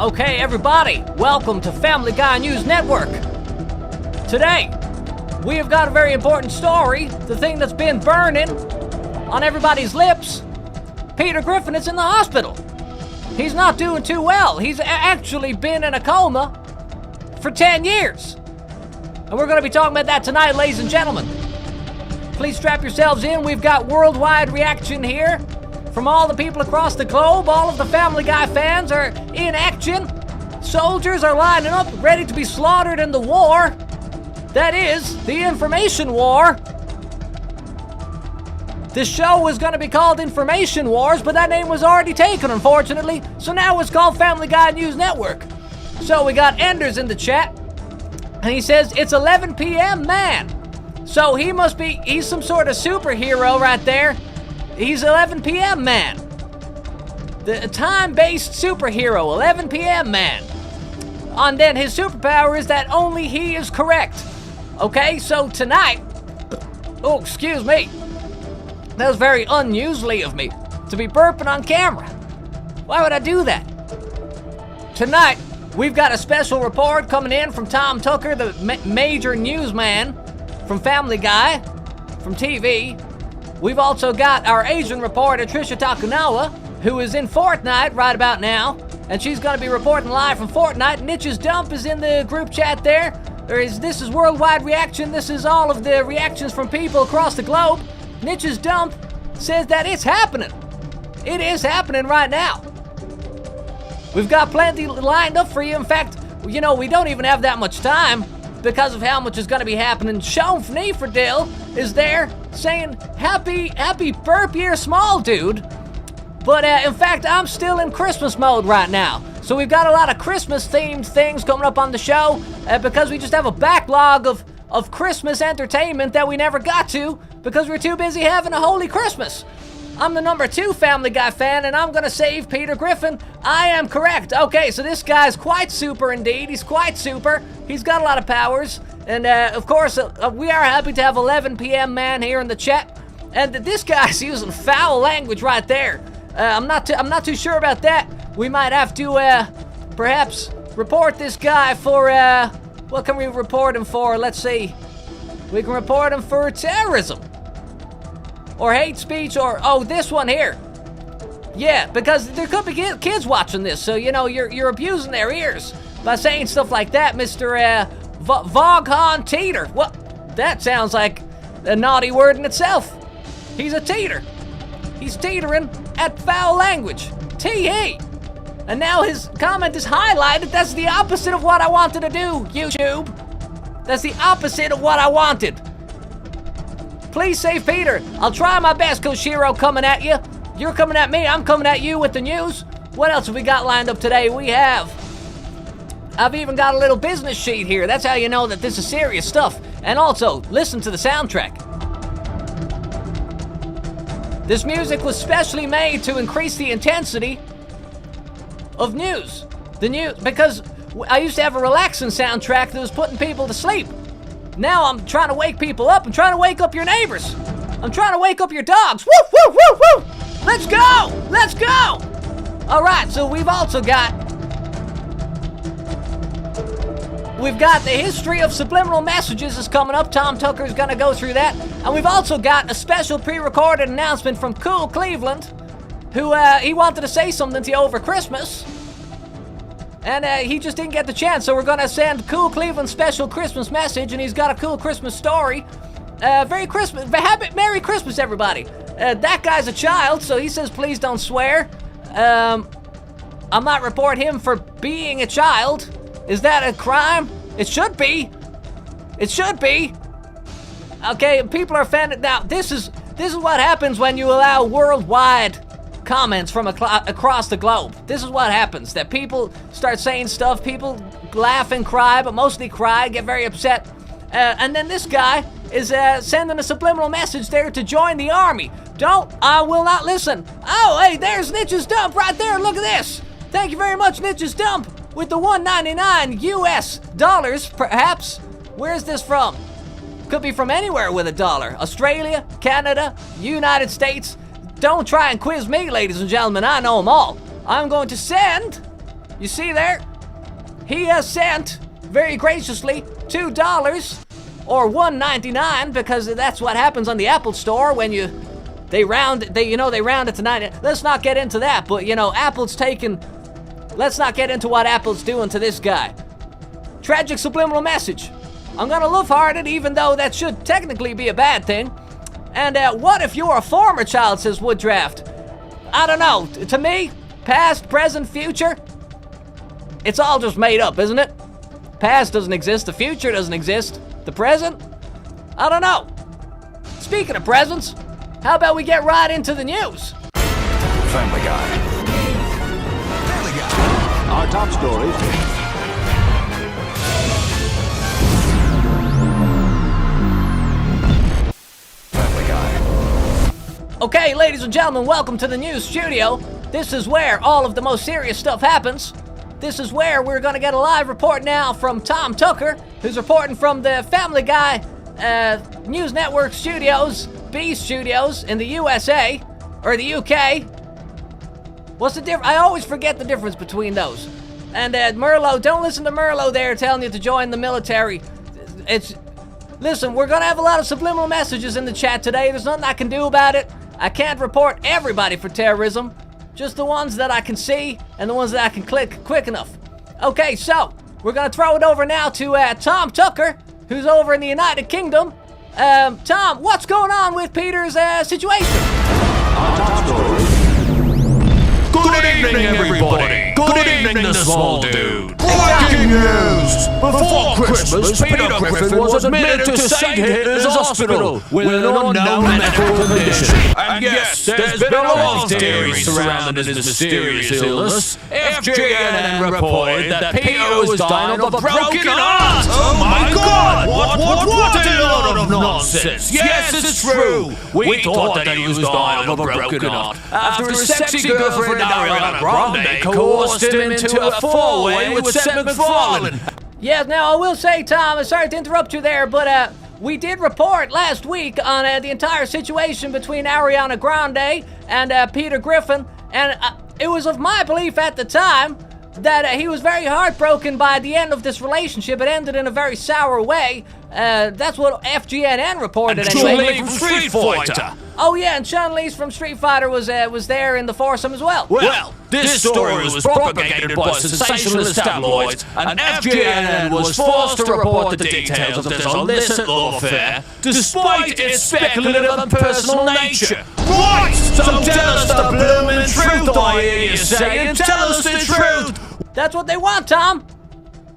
Okay, everybody, welcome to Family Guy News Network. Today, we have got a very important story, the thing that's been burning on everybody's lips. Peter Griffin is in the hospital. He's not doing too well. He's actually been in a coma for 10 years. And we're going to be talking about that tonight, ladies and gentlemen. Please strap yourselves in. We've got worldwide reaction here from all the people across the globe. All of the Family Guy fans are in action. Soldiers are lining up, ready to be slaughtered in the war. That is, the information war. This show was going to be called Information Wars, but that name was already taken, unfortunately. So now it's called Family Guy News Network. So we got Enders in the chat, and he says, it's 11 p.m., man. So he's some sort of superhero right there. He's 11 p.m. man. The time-based superhero, 11 p.m. man. And then his superpower is that only he is correct. Okay, so tonight... Oh, excuse me. That was very unusually of me to be burping on camera. Why would I do that? Tonight, we've got a special report coming in from Tom Tucker, the major newsman from Family Guy, from TV. We've also got our Asian reporter, Trisha Takunawa, who is in Fortnite right about now, and she's going to be reporting live from Fortnite. Niche's Dump is in the group chat there. This is worldwide reaction. This is all of the reactions from people across the globe. Niche's Dump says that it's happening. It is happening right now. We've got plenty lined up for you. In fact, you know, we don't even have that much time because of how much is going to be happening. Sean Fneeferdale is there saying, happy burp year, small dude. But in fact, I'm still in Christmas mode right now. So we've got a lot of Christmas-themed things coming up on the show because we just have a backlog of Christmas entertainment that we never got to because we're too busy having a holy Christmas. I'm the number 2 Family Guy fan, and I'm gonna save Peter Griffin. I am correct. Okay, so this guy's quite super indeed. He's quite super. He's got a lot of powers. And of course, we are happy to have 11 p.m. man here in the chat. And this guy's using foul language right there. I'm not too sure about that. We might have to perhaps report this guy for what can we report him for? Let's see. We can report him for terrorism. Or hate speech, or, oh, this one here. Yeah, because there could be kids watching this, so, you know, you're abusing their ears by saying stuff like that, Mr. Voghan Teeter. What? That sounds like a naughty word in itself. He's a teeter. He's teetering at foul language. Tee-hee. And now his comment is highlighted. That's the opposite of what I wanted to do, YouTube. That's the opposite of what I wanted. Please save Peter. I'll try my best, Koshiro, coming at you. You're coming at me. I'm coming at you with the news. What else have we got lined up today? I've even got a little business sheet here. That's how you know that this is serious stuff. And also, listen to the soundtrack. This music was specially made to increase the intensity of news. Because I used to have a relaxing soundtrack that was putting people to sleep. Now I'm trying to wake people up. I'm trying to wake up your neighbors. I'm trying to wake up your dogs. Woo, woo, woo, woo! Let's go! Let's go! All right, so we've got the history of subliminal messages is coming up. Tom Tucker is going to go through that. And we've also got a special pre-recorded announcement from Cool Cleveland, who he wanted to say something to you over Christmas. And he just didn't get the chance, so we're going to send Cool Cleveland's special Christmas message, and he's got a cool Christmas story. Merry Christmas, everybody. That guy's a child, so he says please don't swear. I might report him for being a child. Is that a crime? It should be. It should be. Okay, people are offended. Now, this is what happens when you allow worldwide comments from across the globe. This is what happens, that people start saying stuff, people laugh and cry, but mostly cry, get very upset, and then this guy is sending a subliminal message there to join the army. I will not listen. Oh, hey, there's Niche's Dump right there, look at this. Thank you very much, Niche's Dump, with the $1.99 US dollars, perhaps. Where's this from? Could be from anywhere with $1. Australia, Canada, United States. Don't try and quiz me, ladies and gentlemen. I know them all. I'm going to send You see there? He has sent, very graciously, $2 or $1.99 because that's what happens on the Apple Store when they round it to 90. Let's not get into that, but let's not get into what Apple's doing to this guy. Tragic subliminal message. I'm gonna love hard it, even though that should technically be a bad thing. And what if you're a former child, says Wooddraft. I don't know. To me, past, present, future, it's all just made up, isn't it? Past doesn't exist, the future doesn't exist. The present? I don't know. Speaking of presents, how about we get right into the news? Family Guy. Family Guy. Our top stories. Family Guy. Okay, ladies and gentlemen, welcome to the news studio. This is where all of the most serious stuff happens. This is where we're going to get a live report now from Tom Tucker, who's reporting from the Family Guy News Network studios, B studios in the USA, or the UK. What's the difference? I always forget the difference between those. And Merlot, don't listen to Merlot there telling you to join the military. Listen, we're going to have a lot of subliminal messages in the chat today. There's nothing I can do about it. I can't report everybody for terrorism. Just the ones that I can see and the ones that I can click quick enough. Okay, so we're gonna throw it over now to Tom Tucker, who's over in the United Kingdom. Tom, what's going on with Peter's situation? Good evening, everybody. Good evening, the small dude. Breaking news! Before Christmas, Peter Griffin was admitted to St. Hitler's Hospital with an unknown medical condition. And yes, there's been a lot of theories surrounding his mysterious illness. FGNN reported that Peter was dying of a broken heart. Oh my God! What a load of nonsense! Yes, it's true. We thought that he was dying of a broken heart after his sexy girlfriend Ariana Grande coerced him into a four-way with Seth MacFarlane. Yes, now I will say, Tom, I'm sorry to interrupt you there, but we did report last week on the entire situation between Ariana Grande and Peter Griffin, and it was of my belief at the time that he was very heartbroken by the end of this relationship. It ended in a very sour way. That's what FGNN reported anyway. From Street Fighter. Oh yeah, and Chun-Li from Street Fighter was there in the foursome as well. Well, this story was propagated by sensationalist tabloids, and FGNN was forced to report the details of this illicit love affair, despite its speculative and personal nature. Right! So tell us the bloomin' truth, I hear you saying. Tell us the truth! That's what they want, Tom.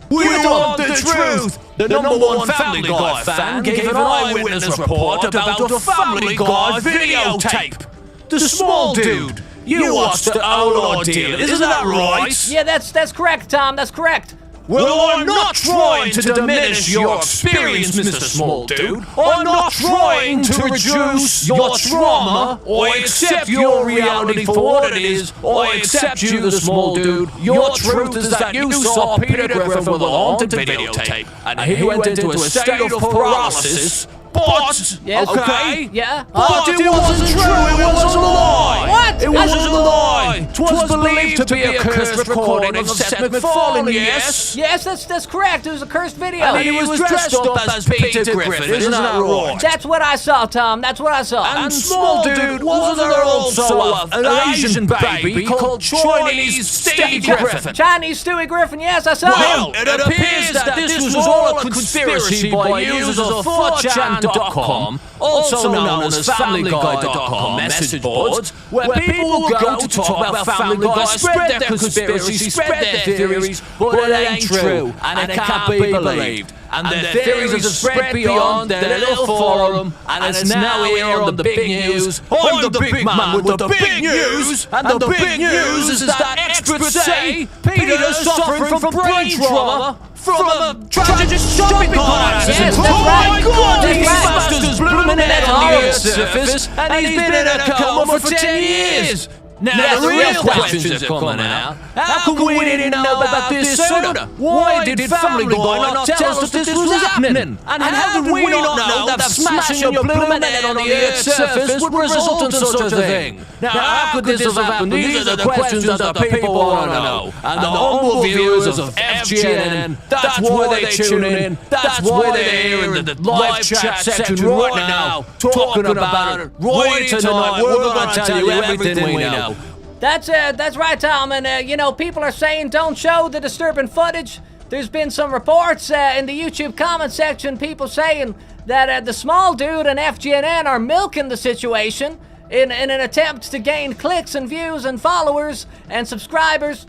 We want the truth! The number one Family Guy fan gave an eyewitness report about the Family Guy videotape. The small dude, you watched the whole ordeal, isn't that right? Yeah, that's correct, Tom, that's correct. Well, I'm not trying to diminish your experience, Mr. Small Dude. I'm not trying to reduce your trauma or accept your reality for what it is, or accept you, the small dude. Your truth is that you saw Peter Griffin with a haunted videotape, and he went into a state of paralysis. But, yes. Okay? Yeah? But it wasn't true, it was a lie! What? It was a lie! 'Twas believed to be a cursed recording of Seth MacFarlane, yes? Yes, that's correct, it was a cursed video. And he was dressed up as Peter Griffin, isn't that right? That's what I saw, Tom, that's what I saw. And small dude, wasn't there also an Asian baby called Chinese Stewie Griffin? Chinese Stewie Griffin, yes, I saw Well, him. it appears that this was all a conspiracy by users of 4chan.com, also known as FamilyGuy.com message boards, where people will go to talk about Family Guy, spread their conspiracy, spread their theories, but it ain't true, and it can't be believed. And their theories have spread beyond their little forum, and it's now here on the big news. I'm the big man with the big news, and the big news is that experts say Peter's suffering from brain trauma from a tragic shopping cart accident. Yes, Oh my God, That's these right. bastards blooming head on the Earth's surface, and he's been in a coma for 10 years. Now the real questions are coming out. How come we didn't know about this sooner? Why did Family Guy not tell us that this was happening? And how did we not know that smashing your planet on the Earth's surface would result in such a thing? Now how could this have happened? These are the questions that the people want to know. And the humble viewers of FGNN, that's why they tune in. That's why they're here in the live chat section right now, talking about it. Right tonight, we're going to tell you everything we know. That's right, Tom. And you know, people are saying don't show the disturbing footage. There's been some reports in the YouTube comment section, people saying that the small dude and FGNN are milking the situation in an attempt to gain clicks and views and followers and subscribers.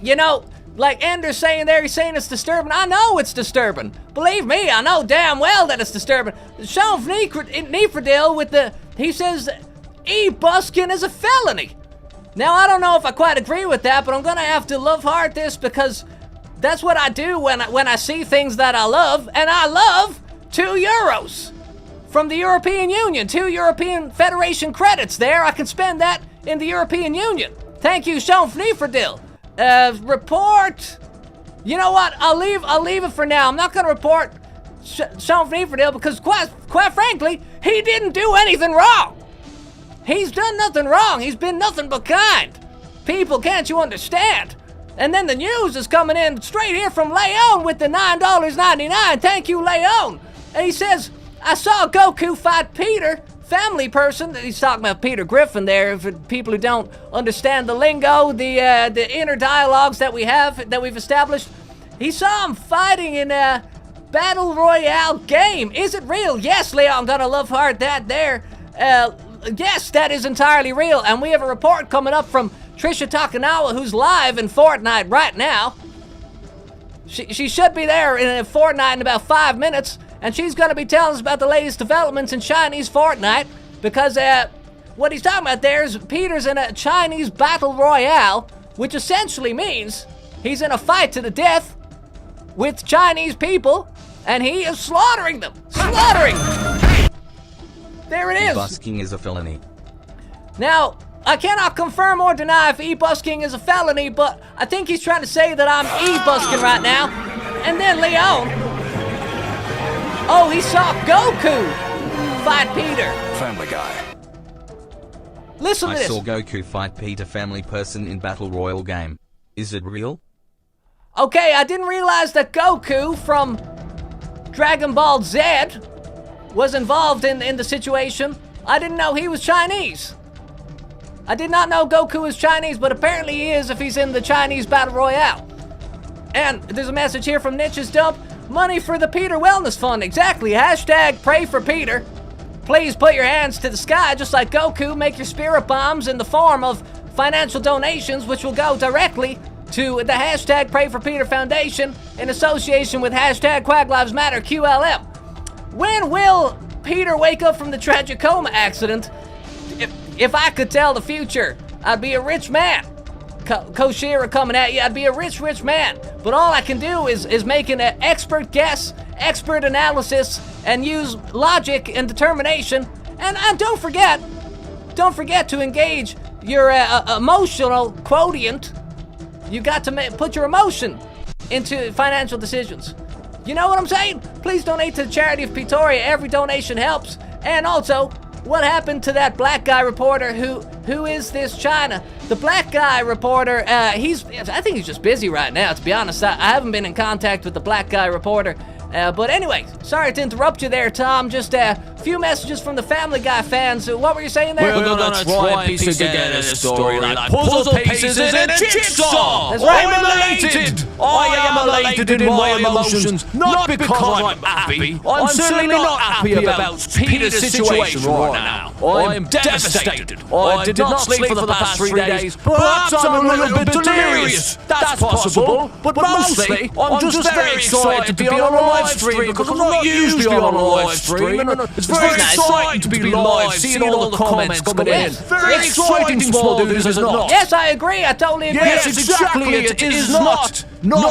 You know, like Ender's saying there, he's saying it's disturbing. I know it's disturbing. Believe me, I know damn well that it's disturbing. Sean Neefredale he says e-busking is a felony. Now, I don't know if I quite agree with that, but I'm gonna have to love hard this because that's what I do when I see things that I love, and I love €2 from the European Union, 2 European Federation credits there. I can spend that in the European Union. Thank you, Sean Neefredale. Report. You know what? I'll leave it for now. I'm not gonna report Sean Neefredale because quite frankly, he didn't do anything wrong. He's done nothing wrong. He's been nothing but kind. People, can't you understand? And then the news is coming in straight here from Leon with the $9.99. Thank you, Leon. And he says, I saw Goku fight Peter, family person. He's talking about Peter Griffin there, for people who don't understand the lingo, the inner dialogues that we've established. He saw him fighting in a Battle Royale game. Is it real? Yes, Leon, I'm gonna love hard that there. Yes, that is entirely real, and we have a report coming up from Trisha Takanawa, who's live in Fortnite right now. She should be there in Fortnite in about 5 minutes, and she's going to be telling us about the latest developments in Chinese Fortnite, because what he's talking about there is Peter's in a Chinese Battle Royale, which essentially means he's in a fight to the death with Chinese people, and he is slaughtering them. Slaughtering! There it is. E-busking is a felony. Now, I cannot confirm or deny if e-busking is a felony, but I think he's trying to say that I'm e-busking right now. And then Leon. Oh, he saw Goku fight Peter. Family Guy. Listen to I this. saw Goku fight Peter, family person in Battle Royale game. Is it real? Okay, I didn't realize that Goku from Dragon Ball Z was involved in the situation. I didn't know he was Chinese. I did not know Goku was Chinese, but apparently he is if he's in the Chinese Battle Royale. And there's a message here from Niche's Dump. Money for the Peter Wellness Fund. Exactly. Hashtag pray for Peter. Please put your hands to the sky just like Goku. Make your spirit bombs in the form of financial donations, which will go directly to the hashtag Pray for Peter Foundation in association with hashtag Quag Lives Matter QLM. When will Peter wake up from the tragic Coma accident? If I could tell the future, I'd be a rich man. Koshira coming at you, I'd be a rich man. But all I can do is make an expert guess, expert analysis, and use logic and determination. And don't forget to engage your emotional quotient. You got to put your emotion into financial decisions. You know what I'm saying? Please donate to the charity of Pretoria. Every donation helps. And also, what happened to that black guy reporter who is this China? The black guy reporter, I think he's just busy right now, to be honest. I haven't been in contact with the black guy reporter. But anyway, sorry to interrupt you there, Tom. Just a few messages from the Family Guy fans. What were you saying there? We're gonna try and piece together this story like puzzle pieces in a jigsaw. That's right. I'm elated. I am elated in my emotions, not because I'm happy. I'm certainly not happy about Peter's situation right now. I am devastated. I did not sleep for the past 3 days. Perhaps I'm a little bit delirious. That's possible. But mostly, I'm just very excited to be on a live stream because I'm not usually on a live stream. And it's very exciting to be live, seeing all the comments coming in. Very exciting, small dude, is it not? Yes, I agree. I totally agree. Yes, exactly. It is not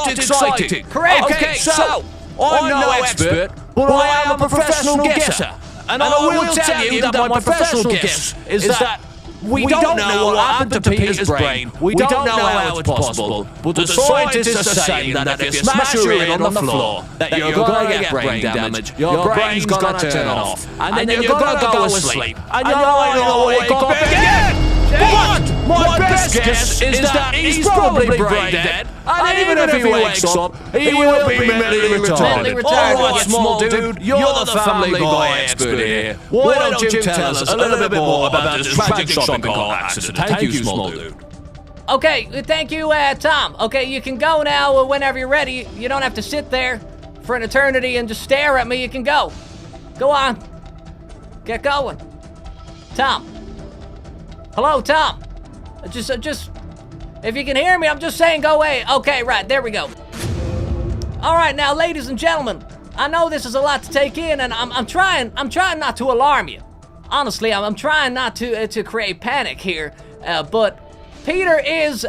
exciting. Correct. Okay, so I'm no expert, but I am a professional guesser. And I will tell you that my professional guess is that We don't know what happened to Peter's brain. We don't know how it's possible. But the scientists are saying that if you smash your head on the floor, that you're going to get brain damage, your brain's going to turn off, and then you're going to go to sleep, and you're not going to wake up again! But my best guess is that he's probably brain dead, and even if he wakes up, he will be mentally retarded. All right, small dude, you're the family guy expert here. Why don't you tell us a little bit more about this tragic shopping cart accident? Thank you, small dude. Okay, thank you, Tom. Okay, you can go now whenever you're ready. You don't have to sit there for an eternity and just stare at me. You can go. Go on. Get going. Tom. Hello, Tom. Just, if you can hear me, I'm just saying go away. Okay, right, there we go. All right, now, ladies and gentlemen, I know this is a lot to take in, and I'm trying not to alarm you. Honestly, I'm trying not to create panic here, but Peter is,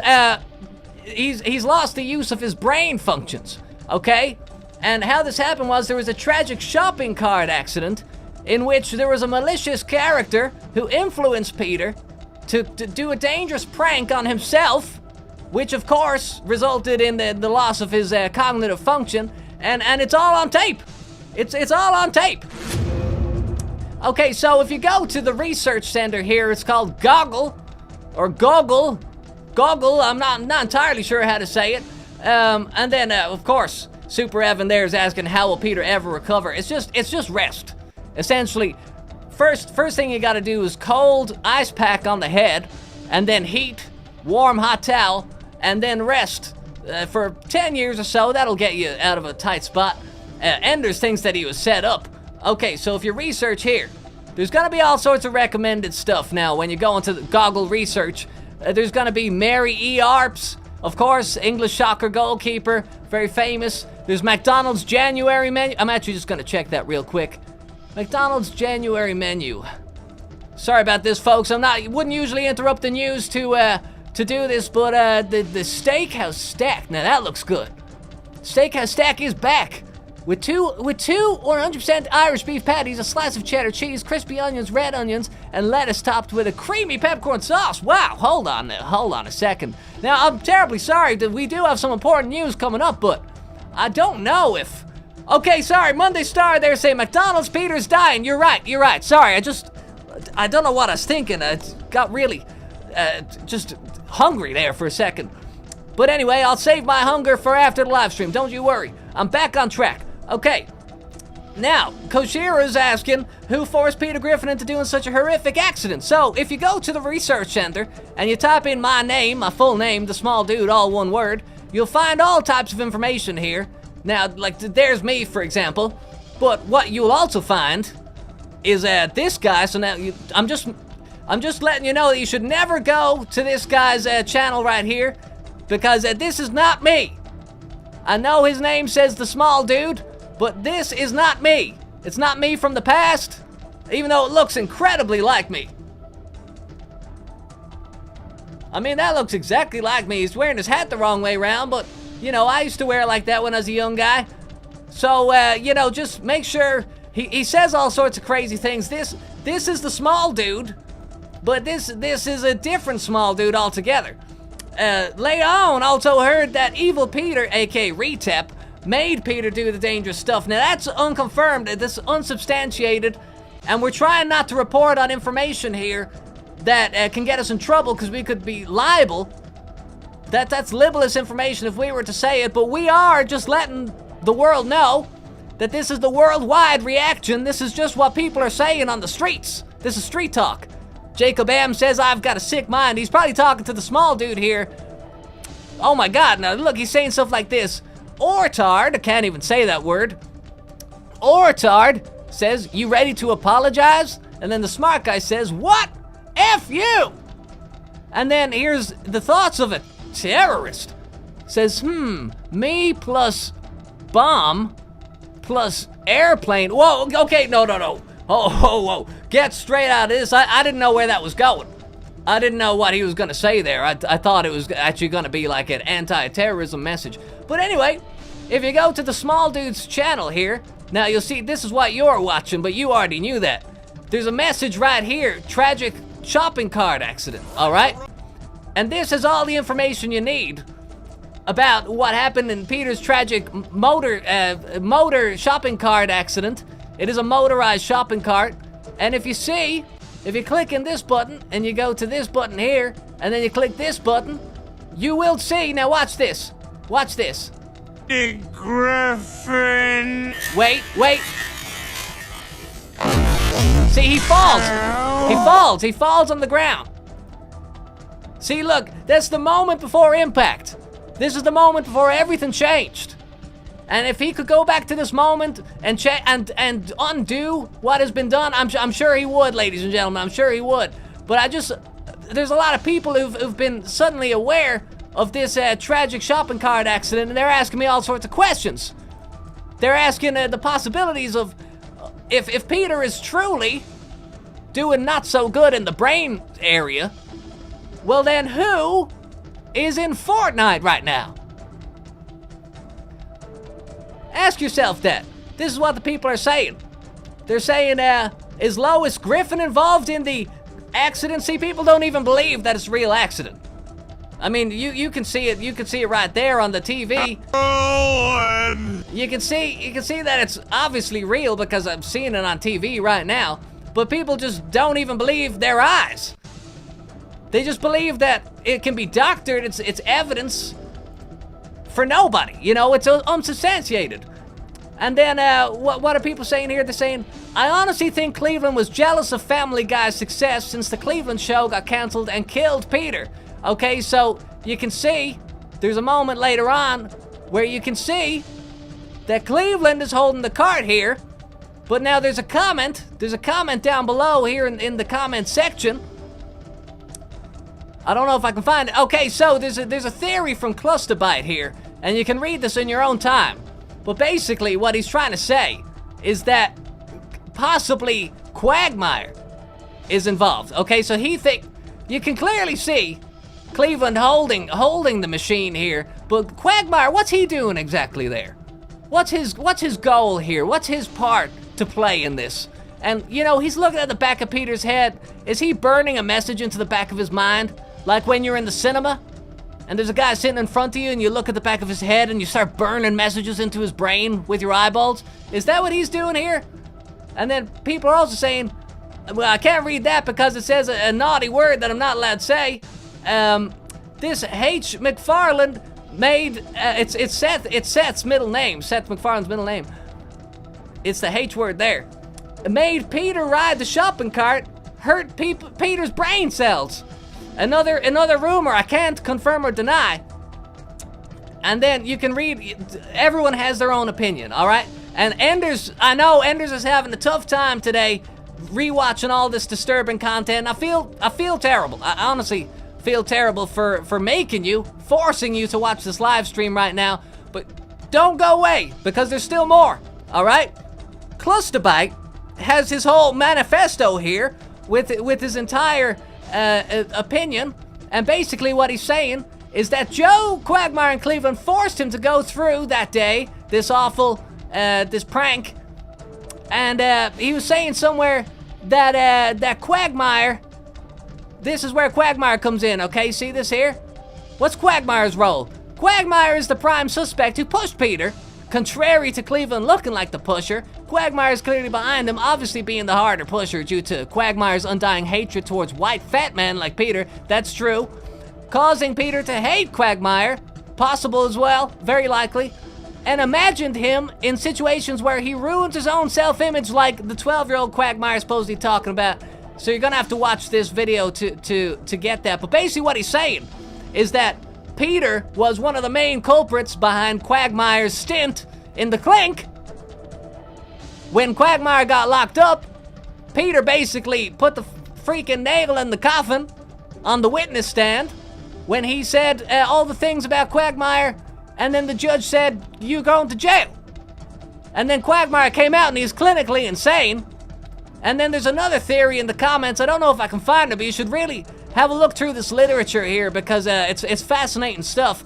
he's lost the use of his brain functions, okay? And how this happened was there was a tragic shopping cart accident in which there was a malicious character who influenced Peter to do a dangerous prank on himself, which of course resulted in the loss of his cognitive function, and it's all on tape. It's all on tape. Okay, so if you go to the research center here, it's called Goggle, I'm not entirely sure how to say it. And then of course, Super Evan there is asking how will Peter ever recover? It's just rest. Essentially, first thing you gotta do is cold ice pack on the head, and then heat, warm hot towel, and then rest for 10 years or so. That'll get you out of a tight spot. Enders thinks that he was set up. Okay, so if you research here, there's gonna be all sorts of recommended stuff now when you go into the Goggle research. There's gonna be Mary E. Arps, of course, English soccer goalkeeper, very famous. There's McDonald's January menu. I'm actually just gonna check that real quick. McDonald's January menu. Sorry about this, folks. Wouldn't usually interrupt the news to do this, but the Steakhouse Stack. Now that looks good. Steakhouse Stack is back with two 100% Irish beef patties, a slice of cheddar cheese, crispy onions, red onions, and lettuce topped with a creamy peppercorn sauce. Wow, hold on a second. Now I'm terribly sorry that we do have some important news coming up, but I don't know if. Okay, sorry, Monday Star there say McDonald's Peter's dying. You're right. Sorry, I don't know what I was thinking. I got really just hungry there for a second. But anyway, I'll save my hunger for after the live stream. Don't you worry. I'm back on track. Okay. Now, Koshira's asking who forced Peter Griffin into doing such a horrific accident. So, if you go to the research center and you type in my name, my full name, the small dude, all one word, you'll find all types of information here. Now, like, there's me, for example, but what you'll also find is this guy, so now I'm just letting you know that you should never go to this guy's channel right here, because this is not me. I know his name says the small dude, but this is not me. It's not me from the past, even though it looks incredibly like me. I mean, that looks exactly like me. He's wearing his hat the wrong way around, but you know, I used to wear it like that when I was a young guy. So, you know, just make sure. He says all sorts of crazy things. This is the small dude, but this is a different small dude altogether. Leon also heard that Evil Peter, aka Retep, made Peter do the dangerous stuff. Now, that's unconfirmed. This is unsubstantiated, and we're trying not to report on information here that can get us in trouble because we could be liable. That's libelous information if we were to say it, but we are just letting the world know that this is the worldwide reaction. This is just what people are saying on the streets. This is street talk. Jacob M says, I've got a sick mind. He's probably talking to the small dude here. Oh my god, now look, he's saying stuff like this. Ortard, I can't even say that word. Ortard says, you ready to apologize? And then the smart guy says, what? F you! And then here's the thoughts of a terrorist. Says, me plus bomb plus airplane. Whoa, okay, no. Oh, get straight out of this. I didn't know where that was going. I didn't know what he was going to say there. I thought it was actually going to be like an anti-terrorism message. But anyway, if you go to the small dude's channel here, now you'll see this is what you're watching, but you already knew that. There's a message right here. Tragic shopping cart accident, all right? And this is all the information you need about what happened in Peter's tragic motor shopping cart accident. It is a motorized shopping cart. And if you click in this button and you go to this button here, and then you click this button, you will see, now watch this. Watch this. The Griffin. Wait. See, he falls. He falls on the ground. See, look, that's the moment before impact. This is the moment before everything changed. And if he could go back to this moment and undo what has been done, I'm sure he would, ladies and gentlemen. I'm sure he would. But there's a lot of people who've been suddenly aware of this tragic shopping cart accident, and they're asking me all sorts of questions. They're asking the possibilities of if Peter is truly doing not so good in the brain area, well then who is in Fortnite right now? Ask yourself that. This is what the people are saying. They're saying, is Lois Griffin involved in the accident? See, people don't even believe that it's a real accident. I mean, you can see it. You can see it right there on the TV. You can see that it's obviously real because I'm seeing it on TV right now. But people just don't even believe their eyes. They just believe that it can be doctored. It's evidence for nobody. You know, it's unsubstantiated. And then what are people saying here? They're saying, I honestly think Cleveland was jealous of Family Guy's success since the Cleveland show got canceled and killed Peter. Okay, so you can see, there's a moment later on where you can see that Cleveland is holding the cart here, but now there's a comment down below here in the comment section. I don't know if I can find it. Okay, so there's a theory from Clusterbyte here, and you can read this in your own time. But basically what he's trying to say is that possibly Quagmire is involved. Okay, so you can clearly see Cleveland holding the machine here, but Quagmire, what's he doing exactly there? What's his goal here? What's his part to play in this? And you know, he's looking at the back of Peter's head. Is he burning a message into the back of his mind? Like when you're in the cinema and there's a guy sitting in front of you and you look at the back of his head and you start burning messages into his brain with your eyeballs? Is that what he's doing here? And then people are also saying, well, I can't read that because it says a naughty word that I'm not allowed to say. This H. McFarland made, it's Seth's middle name, Seth MacFarlane's middle name. It's the H word there. Made Peter ride the shopping cart, hurt Peter's brain cells. Another rumor I can't confirm or deny. And then you can read, everyone has their own opinion, all right? And I know Enders is having a tough time today rewatching all this disturbing content. I feel terrible. I honestly feel terrible for forcing you to watch this live stream right now. But don't go away, because there's still more, all right? Clusterbyte has his whole manifesto here with his entire opinion, and basically what he's saying is that Joe Quagmire in Cleveland forced him to go through that day, this awful, this prank, and he was saying somewhere that Quagmire, this is where Quagmire comes in, okay? See this here? What's Quagmire's role? Quagmire is the prime suspect who pushed Peter. Contrary to Cleveland looking like the pusher, Quagmire is clearly behind him, obviously being the harder pusher due to Quagmire's undying hatred towards white fat men like Peter. That's true. Causing Peter to hate Quagmire, possible as well, very likely, and imagined him in situations where he ruined his own self-image like the 12-year-old Quagmire supposedly talking about. So you're gonna have to watch this video to get that. But basically what he's saying is that Peter was one of the main culprits behind Quagmire's stint in the clink. When Quagmire got locked up, Peter basically put the freaking nail in the coffin on the witness stand when he said all the things about Quagmire, and then the judge said, "You're going to jail." And then Quagmire came out and he's clinically insane. And then there's another theory in the comments. I don't know if I can find it, but you should really have a look through this literature here because it's fascinating stuff.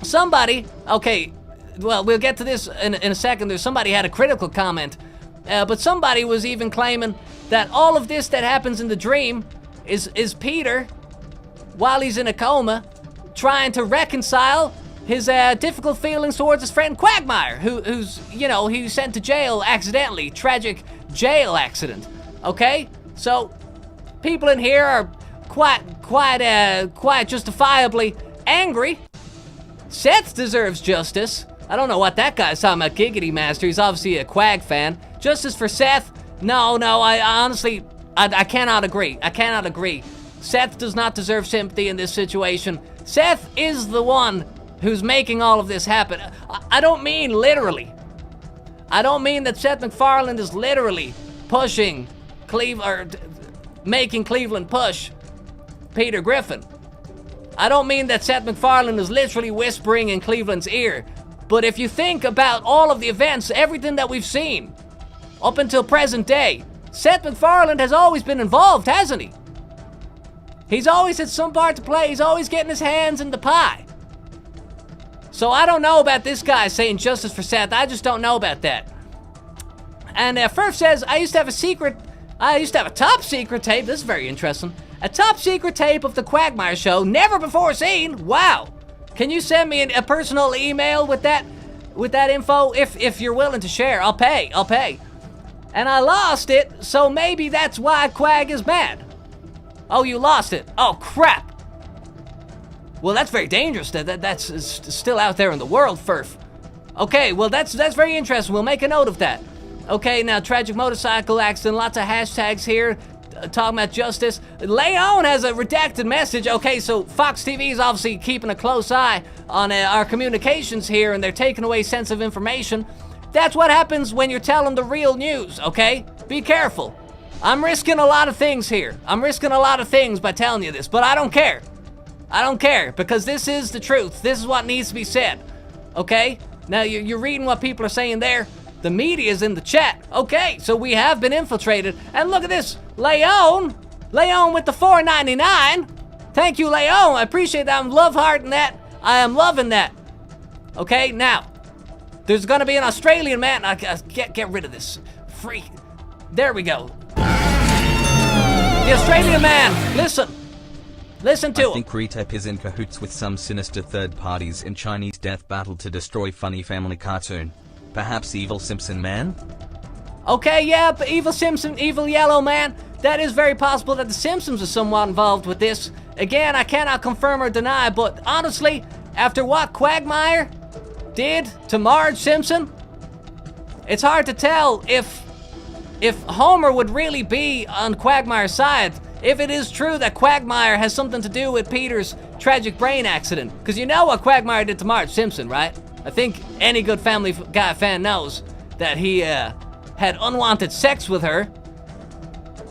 Somebody, okay, well, we'll get to this in a second. There's somebody had a critical comment, but somebody was even claiming that all of this that happens in the dream is Peter, while he's in a coma, trying to reconcile his difficult feelings towards his friend Quagmire, who's he was sent to jail accidentally, tragic jail accident. Okay, so people in here are quite justifiably angry. Seth deserves justice. I don't know what that guy's talking about, Giggity Master. He's obviously a Quag fan. Justice for Seth? No, I honestly, I cannot agree. I cannot agree. Seth does not deserve sympathy in this situation. Seth is the one who's making all of this happen. I don't mean literally. I don't mean that Seth MacFarlane is literally pushing making Cleveland push Peter Griffin. I don't mean that Seth MacFarlane is literally whispering in Cleveland's ear. But if you think about all of the events, everything that we've seen up until present day, Seth MacFarlane has always been involved, hasn't he? He's always had some part to play. He's always getting his hands in the pie. So I don't know about this guy saying justice for Seth. I just don't know about that. And Furf says, I used to have a top secret tape. This is very interesting. A top secret tape of the Quagmire show, never before seen. Wow. Can you send me a personal email with that info if you're willing to share? I'll pay. And I lost it, so maybe that's why Quag is mad. Oh, you lost it. Oh, crap. Well, that's very dangerous. That's still out there in the world, Furf. Okay, well, that's very interesting. We'll make a note of that. Okay, now, tragic motorcycle accident. Lots of hashtags here talking about justice. Leon has a redacted message. Okay, so Fox TV is obviously keeping a close eye on our communications here, and they're taking away sensitive information. That's what happens when you're telling the real news, okay? Be careful. I'm risking a lot of things here. I'm risking a lot of things by telling you this, but I don't care. I don't care, because this is the truth. This is what needs to be said, okay? Now, you're reading what people are saying there. The media's in the chat. Okay, so we have been infiltrated. And look at this. Leon with the $4.99. Thank you, Leon. I appreciate that. I'm love-hearting that. I am loving that. Okay, now, there's going to be an Australian man. I get rid of this freak. There we go. The Australian man. Listen to him. I think Retep is in cahoots with some sinister third parties in Chinese death battle to destroy funny family cartoon. Perhaps Evil Simpson Man? Okay, yeah, but Evil Simpson, Evil Yellow Man. That is very possible that the Simpsons are somewhat involved with this. Again, I cannot confirm or deny, but honestly, after what Quagmire did to Marge Simpson, it's hard to tell if Homer would really be on Quagmire's side. If it is true that Quagmire has something to do with Peter's tragic brain accident. Because you know what Quagmire did to Marge Simpson, right? I think any good Family Guy fan knows that he had unwanted sex with her.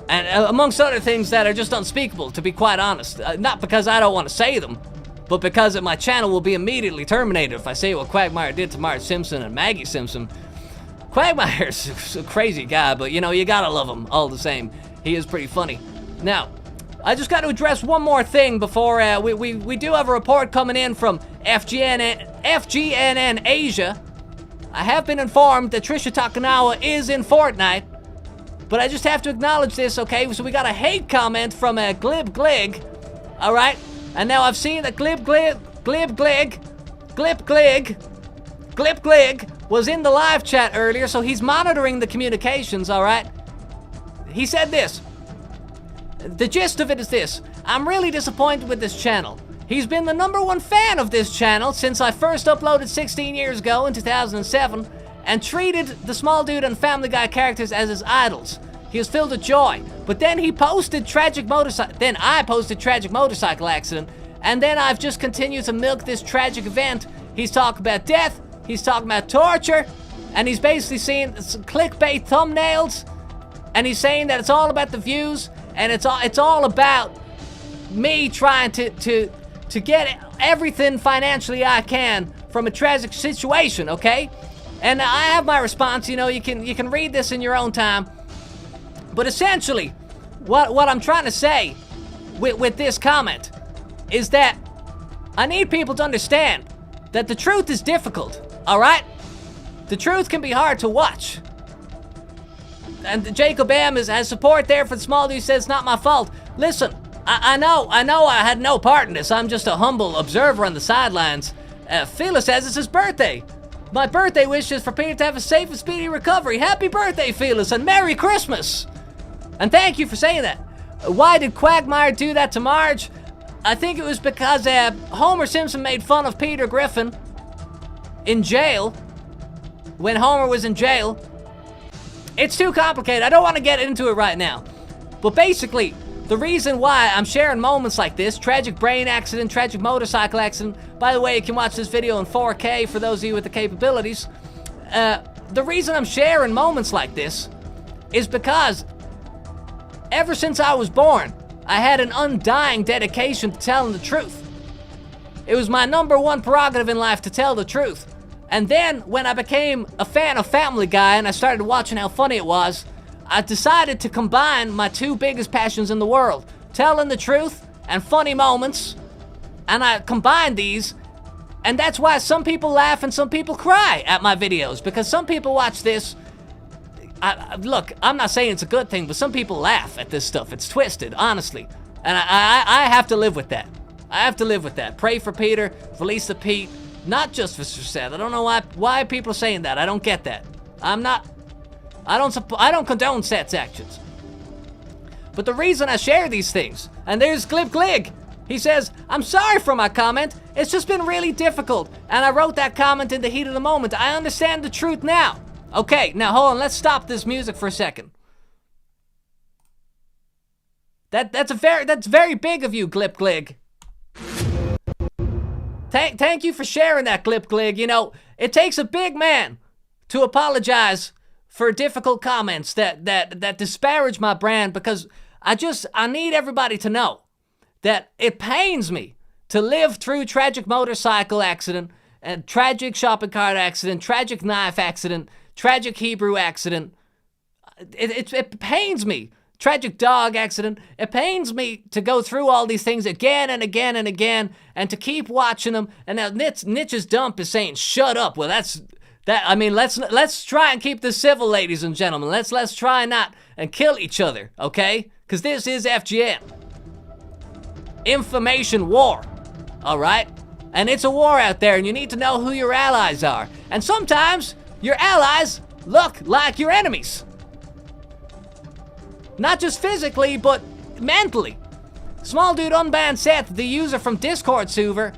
And amongst other things that are just unspeakable, to be quite honest. Not because I don't want to say them, but because my channel will be immediately terminated if I say what Quagmire did to Marge Simpson and Maggie Simpson. Quagmire's a crazy guy, but you know, you gotta love him all the same. He is pretty funny. Now, I just got to address one more thing before we do have a report coming in from FGNN Asia. I have been informed that Trisha Takanawa is in Fortnite, but I just have to acknowledge this, okay? So we got a hate comment from Glib Glig, all right? And now I've seen that Glib Glig was in the live chat earlier, so he's monitoring the communications, all right? He said this. The gist of it is this. I'm really disappointed with this channel. He's been the #1 fan of this channel since I first uploaded 16 years ago in 2007 and treated the Small Dude and Family Guy characters as his idols. He is filled with joy. But then I posted tragic motorcycle accident, and then I've just continued to milk this tragic event. He's talking about death, he's talking about torture, and he's basically saying clickbait thumbnails, and he's saying that it's all about the views. And it's all about me trying to get everything financially I can from a tragic situation, okay? And I have my response. You know, you can read this in your own time. But essentially, what I'm trying to say with this comment is that I need people to understand that the truth is difficult. All right, the truth can be hard to watch. And Jacob M has support there for the Small Dude, says, not my fault. Listen, I know I had no part in this. I'm just a humble observer on the sidelines. Phyllis says it's his birthday. My birthday wish is for Peter to have a safe and speedy recovery. Happy birthday, Phyllis, and Merry Christmas. And thank you for saying that. Why did Quagmire do that to Marge? I think it was because Homer Simpson made fun of Peter Griffin in jail, when Homer was in jail. It's too complicated. I don't want to get into it right now. But basically, the reason why I'm sharing moments like this, tragic brain accident, tragic motorcycle accident. By the way, you can watch this video in 4K for those of you with the capabilities. The reason I'm sharing moments like this is because ever since I was born, I had an undying dedication to telling the truth. It was my #1 prerogative in life to tell the truth. And then, when I became a fan of Family Guy and I started watching how funny it was, I decided to combine my 2 biggest passions in the world, telling the truth and funny moments, and I combined these, and that's why some people laugh and some people cry at my videos, because some people watch this. Look, I'm not saying it's a good thing, but some people laugh at this stuff. It's twisted, honestly. And I have to live with that. I have to live with that. Pray for Peter, release the Pete, not just for Seth. I don't know why people are saying that. I don't get that. I don't condone Seth's actions. But the reason I share these things, and there's Glib Glig. He says, I'm sorry for my comment. It's just been really difficult. And I wrote that comment in the heat of the moment. I understand the truth now. Okay, now hold on, let's stop this music for a second. That's very big of you, Glip Glig. Thank you for sharing that, Glip Glig. You know, it takes a big man to apologize for difficult comments that disparage my brand, because I need everybody to know that it pains me to live through tragic motorcycle accident and tragic shopping cart accident, tragic knife accident, tragic Hebrew accident. It pains me. Tragic dog accident. It pains me to go through all these things again and again and again, and to keep watching them. And now Niche's dump is saying, "Shut up." Well, I mean, let's try and keep this civil, ladies and gentlemen. Let's try not and kill each other, okay? Because this is FGN. Information war, all right? And it's a war out there, and you need to know who your allies are. And sometimes your allies look like your enemies. Not just physically, but mentally. Small dude unbanned Seth, the user from Discord Suver.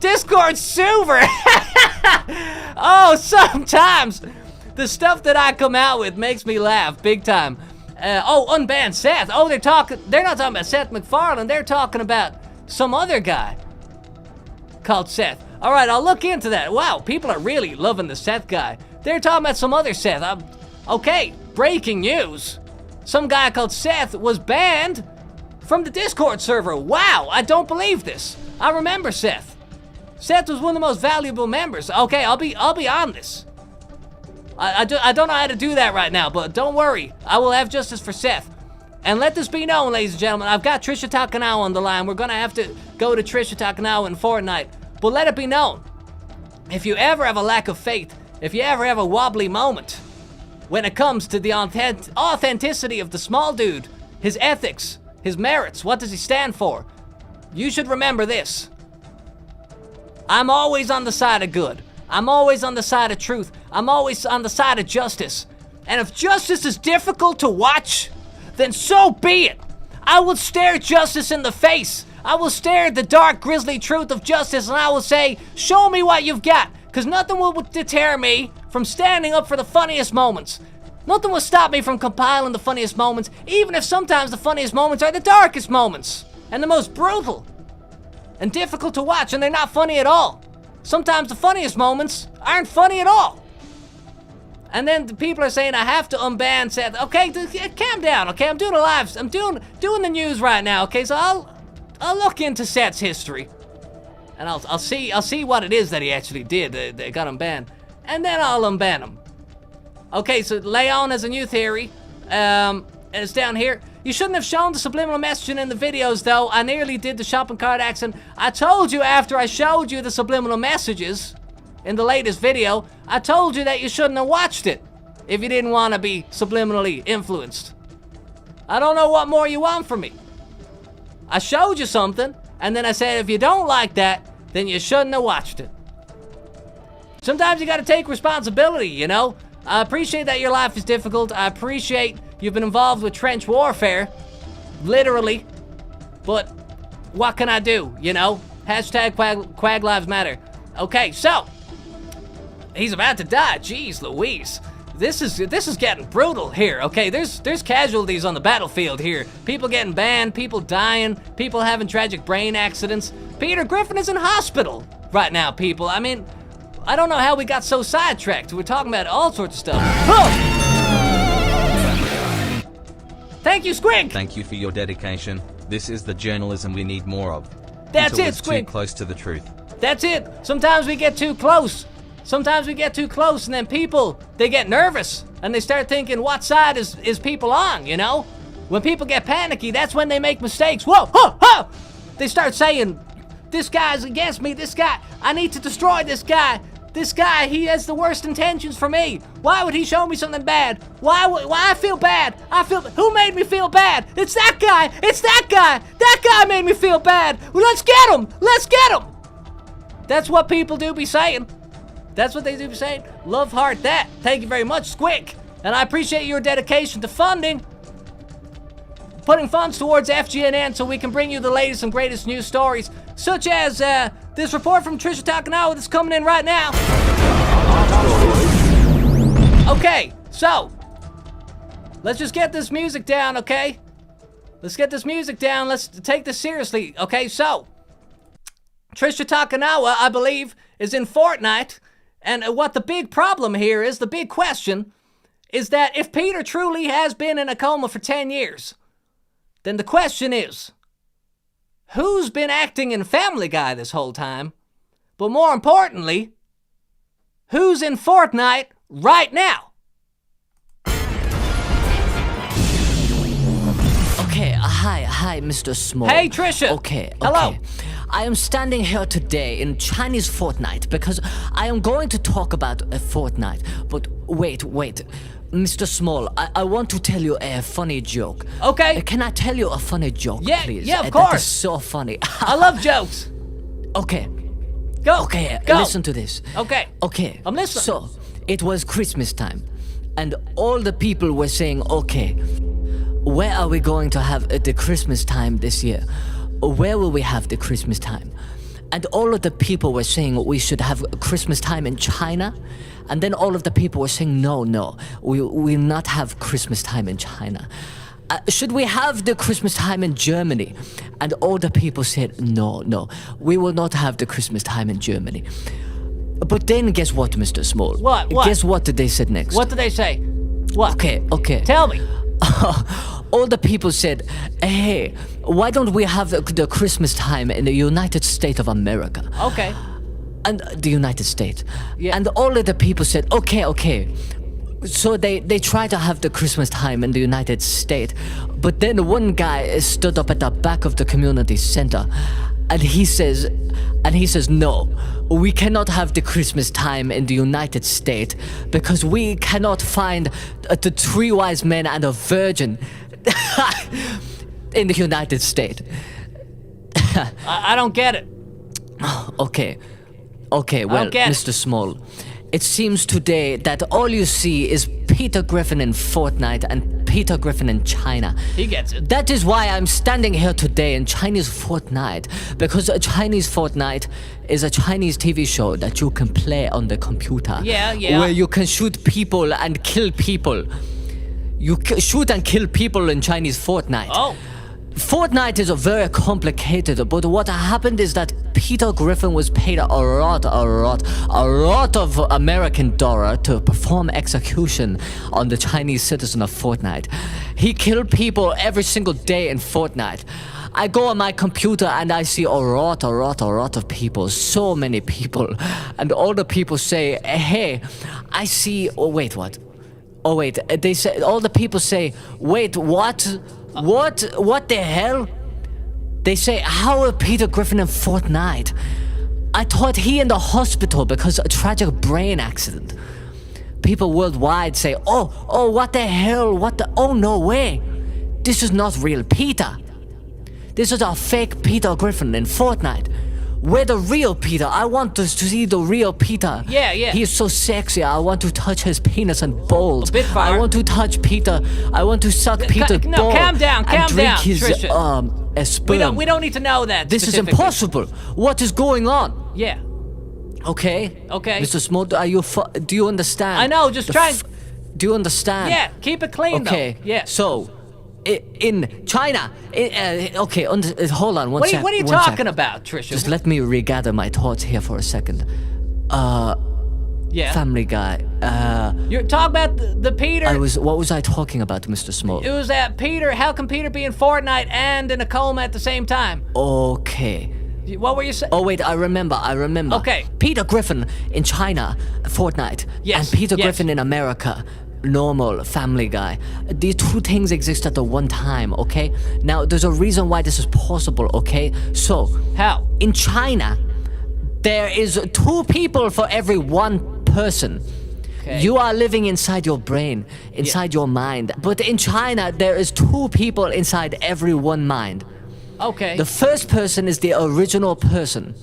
Discord Suver. Oh, sometimes the stuff that I come out with makes me laugh big time. Unbanned Seth. Oh, they're not talking about Seth MacFarlane. They're talking about some other guy called Seth. All right, I'll look into that. Wow, people are really loving the Seth guy. They're talking about some other Seth. Okay, breaking news. Some guy called Seth was banned from the Discord server. Wow, I don't believe this. I remember Seth. Seth was one of the most valuable members. Okay, I'll be on this. I don't know how to do that right now, but don't worry. I will have justice for Seth. And let this be known, ladies and gentlemen, I've got Trisha Takanawa on the line. We're gonna have to go to Trisha Takanawa in Fortnite. But let it be known, if you ever have a lack of faith, if you ever have a wobbly moment, when it comes to the authenticity of the small dude, his ethics, his merits, what does he stand for? You should remember this. I'm always on the side of good. I'm always on the side of truth. I'm always on the side of justice. And if justice is difficult to watch, then so be it. I will stare justice in the face. I will stare at the dark, grisly truth of justice, and I will say, show me what you've got. Because nothing will deter me from standing up for the funniest moments. Nothing will stop me from compiling the funniest moments, even if sometimes the funniest moments are the darkest moments, and the most brutal, and difficult to watch, and they're not funny at all. Sometimes the funniest moments aren't funny at all. And then the people are saying I have to unban Seth. Okay, calm down, okay? I'm doing a live, I'm doing the news right now, okay? So I'll look into Seth's history. And I'll see what it is that he actually did. They got him banned, and then I'll unban him. Okay, so Leon has a new theory, and it's down here. You shouldn't have shown the subliminal messaging in the videos, though. I nearly did the shopping cart accent. I told you after I showed you the subliminal messages in the latest video, I told you that you shouldn't have watched it if you didn't want to be subliminally influenced. I don't know what more you want from me. I showed you something, and then I said if you don't like that, then you shouldn't have watched it. Sometimes you gotta take responsibility, you know? I appreciate that your life is difficult. I appreciate you've been involved with trench warfare. Literally. But what can I do, you know? Hashtag Quag Lives Matter. Okay, so. He's about to die. Jeez Louise. This is getting brutal here, okay? There's casualties on the battlefield here. People getting banned, people dying, people having tragic brain accidents. Peter Griffin is in hospital right now, people. I mean, I don't know how we got so sidetracked. We're talking about all sorts of stuff. Oh! Thank you, Squig! Thank you for your dedication. This is the journalism we need more of. That's Peter it, was Squig. too close to the truth. That's it. Sometimes we get too close. Sometimes we get too close, and then people, they get nervous, and they start thinking, what side is people on, you know? When people get panicky, that's when they make mistakes. Whoa, ho, ho! They start saying, this guy's against me, this guy, I need to destroy this guy. This guy, he has the worst intentions for me. Why would he show me something bad? Why I feel bad? Who made me feel bad? It's that guy, it's that guy. That guy made me feel bad. Well, let's get him, let's get him. That's what people do be saying. That's what they do be saying. Love heart that. Thank you very much, Squick. And I appreciate your dedication to funding. Putting funds towards FGNN so we can bring you the latest and greatest news stories, such as this report from Trisha Takanawa that's coming in right now. Okay, so let's just get this music down, okay? Let's get this music down. Let's take this seriously, okay? So, Trisha Takanawa, I believe, is in Fortnite. And what the big problem here is, the big question, is that if Peter truly has been in a coma for 10 years, then the question is, who's been acting in Family Guy this whole time? But more importantly, who's in Fortnite right now? Okay, hi, Mr. Small. Hey, Trisha. Okay. Hello. I am standing here today in Chinese Fortnite because I am going to talk about a Fortnite. But wait. Mr. Small, I want to tell you a funny joke. Okay. Can I tell you a funny joke, please? Yeah, of That course. is so funny. I love jokes. Okay. Go. Okay, Go. listen to this. Okay. Okay. I'm listening. So, it was Christmas time, and all the people were saying, okay, where are we going to have the Christmas time this year? Where will we have the Christmas time? And all of the people were saying we should have Christmas time in China. And then all of the people were saying, no, we will not have Christmas time in China. Should we have the Christmas time in Germany? And all the people said, no, we will not have the Christmas time in Germany. But then guess what, Mr. Small? What? Guess what they said next? What did they say? What? Okay. Tell me. All the people said, hey, why don't we have the Christmas time in the United States of America? Okay. And the United States. Yeah. And all of the people said, okay. So they tried to have the Christmas time in the United States. But then one guy stood up at the back of the community center and he says, no, we cannot have the Christmas time in the United States because we cannot find the three wise men and a virgin in the United States. I don't get it. Okay, well, Mr. Small, it seems today that all you see is Peter Griffin in Fortnite and Peter Griffin in China. He gets it. That is why I'm standing here today in Chinese Fortnite, because a Chinese Fortnite is a Chinese TV show that you can play on the computer. Yeah. Where you can shoot people and kill people. You shoot and kill people in Chinese Fortnite. Oh. Fortnite is very complicated, but what happened is that Peter Griffin was paid a lot of American dollar to perform execution on the Chinese citizen of Fortnite. He killed people every single day in Fortnite. I go on my computer and I see a lot of people, so many people, and all the people say, hey, I see, they say, all the people say, wait, what? What the hell? They say, how are Peter Griffin in Fortnite? I thought he in the hospital because of a tragic brain accident. People worldwide say, oh, what the hell? Oh, no way. This is not real Peter. This is a fake Peter Griffin in Fortnite. We're the real Peter. I want to see the real Peter. Yeah. He's so sexy. I want to touch his penis and balls. A bit far. I want to touch Peter. I want to suck Peter's no, ball. calm down, and drink his Trisha. sperm. We don't need to know that. This is specifically. impossible. What is going on? Yeah. Okay. Okay. Mr. Small, do you understand? I know, just try and... Do you understand? Yeah, keep it clean, Okay. though. Yeah. So, in China, hold on one second. What are you talking about, Trisha? Just let me regather my thoughts here for a second. Yeah. Family Guy. You're talking about the Peter. What was I talking about, Mr. Small? It was that Peter. How can Peter be in Fortnite and in a coma at the same time? Okay. What were you saying? Oh wait, I remember. Okay. Peter Griffin in China, Fortnite. Yes, And Peter yes. Griffin in America, normal Family Guy. These two things exist at the one time, okay? Now, there's a reason why this is possible, okay? So, How? in China, there is 2 people for every 1 person. Okay. You are living inside your brain, inside your mind. But in China, there is 2 people inside every 1 mind. Okay. The first person is the original person.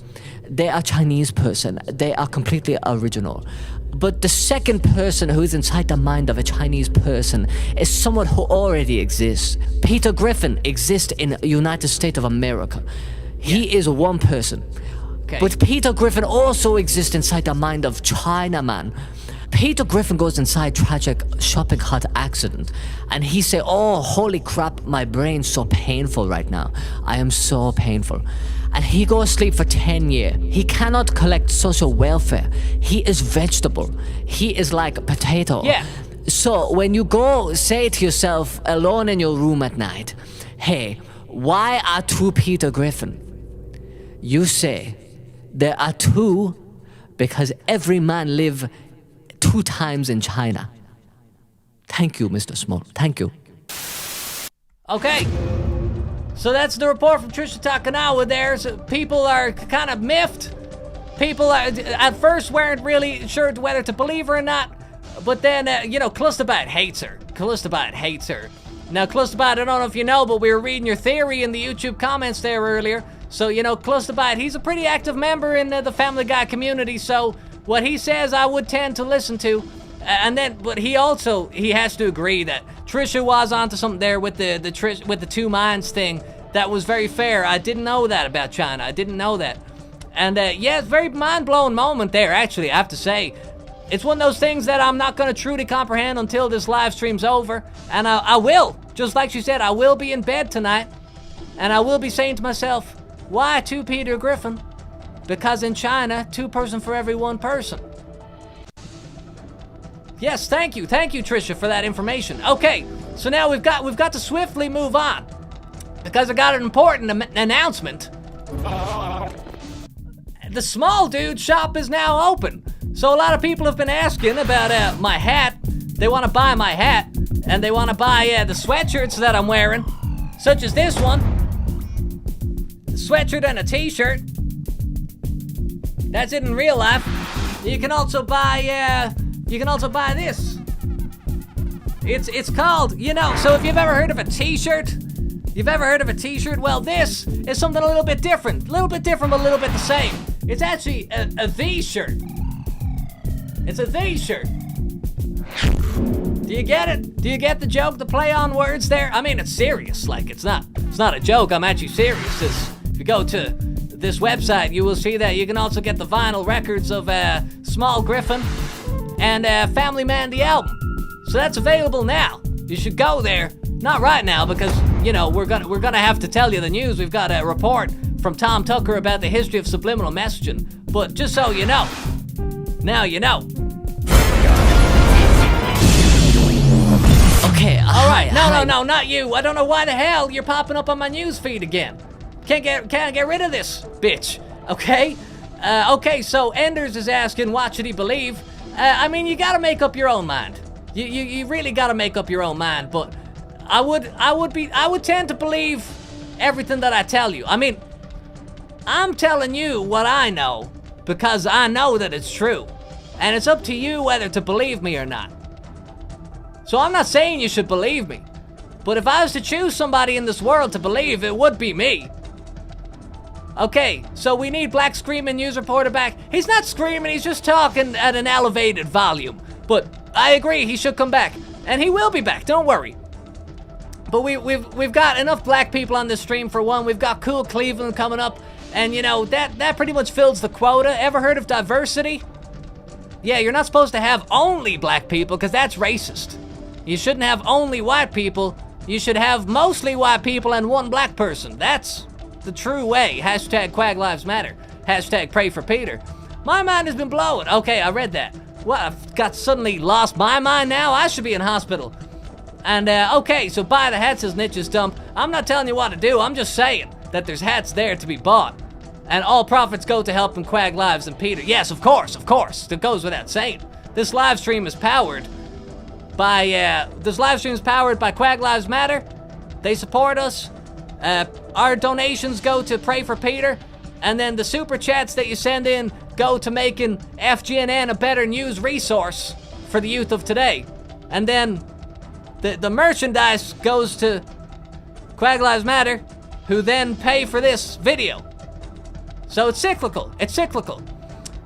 They are Chinese person. They are completely original. But the second person who is inside the mind of a Chinese person is someone who already exists. Peter Griffin exists in the United States of America. He is 1 person. Okay. But Peter Griffin also exists inside the mind of Chinaman. Peter Griffin goes inside tragic shopping cart accident and he say, oh, holy crap, my brain's so painful right now. I am so painful. And he goes sleep for 10 years. He cannot collect social welfare. He is vegetable. He is like a potato. Yeah. So when you go say to yourself alone in your room at night, hey, why are 2 Peter Griffin? You say, there are 2 because every man live 2 times in China. Thank you, Mr. Small. Thank you. Okay. So that's the report from Trisha Takanawa there. So people are kind of miffed. People are, at first weren't really sure whether to believe her or not. But then, Clusterbite hates her. Clusterbite hates her. Now, Clusterbite, I don't know if you know, but we were reading your theory in the YouTube comments there earlier. So, Clusterbite, he's a pretty active member in the Family Guy community. So what he says, I would tend to listen to. But he has to agree that Trisha was onto something there with the 2 minds thing. That was very fair. I didn't know that about China. I didn't know that. And it's a very mind-blowing moment there, actually, I have to say. It's one of those things that I'm not going to truly comprehend until this live stream's over. And I will, just like she said, I will be in bed tonight. And I will be saying to myself, why 2 Peter Griffin? Because in China, 2 person for every 1 person. Yes, thank you, Trisha, for that information. Okay, so now we've got to swiftly move on because I got an important announcement. The Small Dude shop is now open. So a lot of people have been asking about my hat. They want to buy my hat, and they want to buy the sweatshirts that I'm wearing, such as this one, a sweatshirt and a t-shirt. That's it in real life. You can also buy this. It's called, so if you've ever heard of a t-shirt, well, this is something a little bit different. A little bit different, but a little bit the same. It's actually a V shirt. It's a V shirt. Do you get it? Do you get the joke, the play on words there? I mean, it's serious. Like, it's not a joke. I'm actually serious. If you go to this website, you will see that you can also get the vinyl records of Small Griffin and Family Man the album. So that's available now. You should go there. Not right now because, we're gonna have to tell you the news. We've got a report from Tom Tucker about the history of subliminal messaging. But just so you know, now you know. Okay, All right. hi. No, not you. I don't know why the hell you're popping up on my news feed again. Can't get rid of this bitch. Okay. Okay. So Enders is asking, what should he believe? I mean, you gotta make up your own mind. You really gotta make up your own mind. But I would tend to believe everything that I tell you. I mean, I'm telling you what I know because I know that it's true, and it's up to you whether to believe me or not. So I'm not saying you should believe me, But if I was to choose somebody in this world to believe, it would be me. Okay, so we need Black Screaming News Reporter back. He's not screaming, he's just talking at an elevated volume. But I agree, he should come back. And he will be back, don't worry. But we've got enough black people on this stream for one. We've got Cool Cleveland coming up. And you know, that pretty much fills the quota. Ever heard of diversity? Yeah, you're not supposed to have only black people because that's racist. You shouldn't have only white people. You should have mostly white people and one black person. That's the true way. Hashtag Quag Lives Matter. Hashtag Pray for Peter. My mind has been blown. Okay, I read that. What, I've got suddenly lost my mind now? I should be in hospital. And, okay, so buy the hats, says Niches Dump. I'm not telling you what to do. I'm just saying that there's hats there to be bought. And all profits go to helping Quag Lives and Peter. Yes, of course. That goes without saying. This live stream is powered by, Quag Lives Matter. They support us. Our donations go to Pray for Peter, and then the super chats that you send in go to making FGNN a better news resource for the youth of today. And then the merchandise goes to Quag Lives Matter, who then pay for this video. So it's cyclical.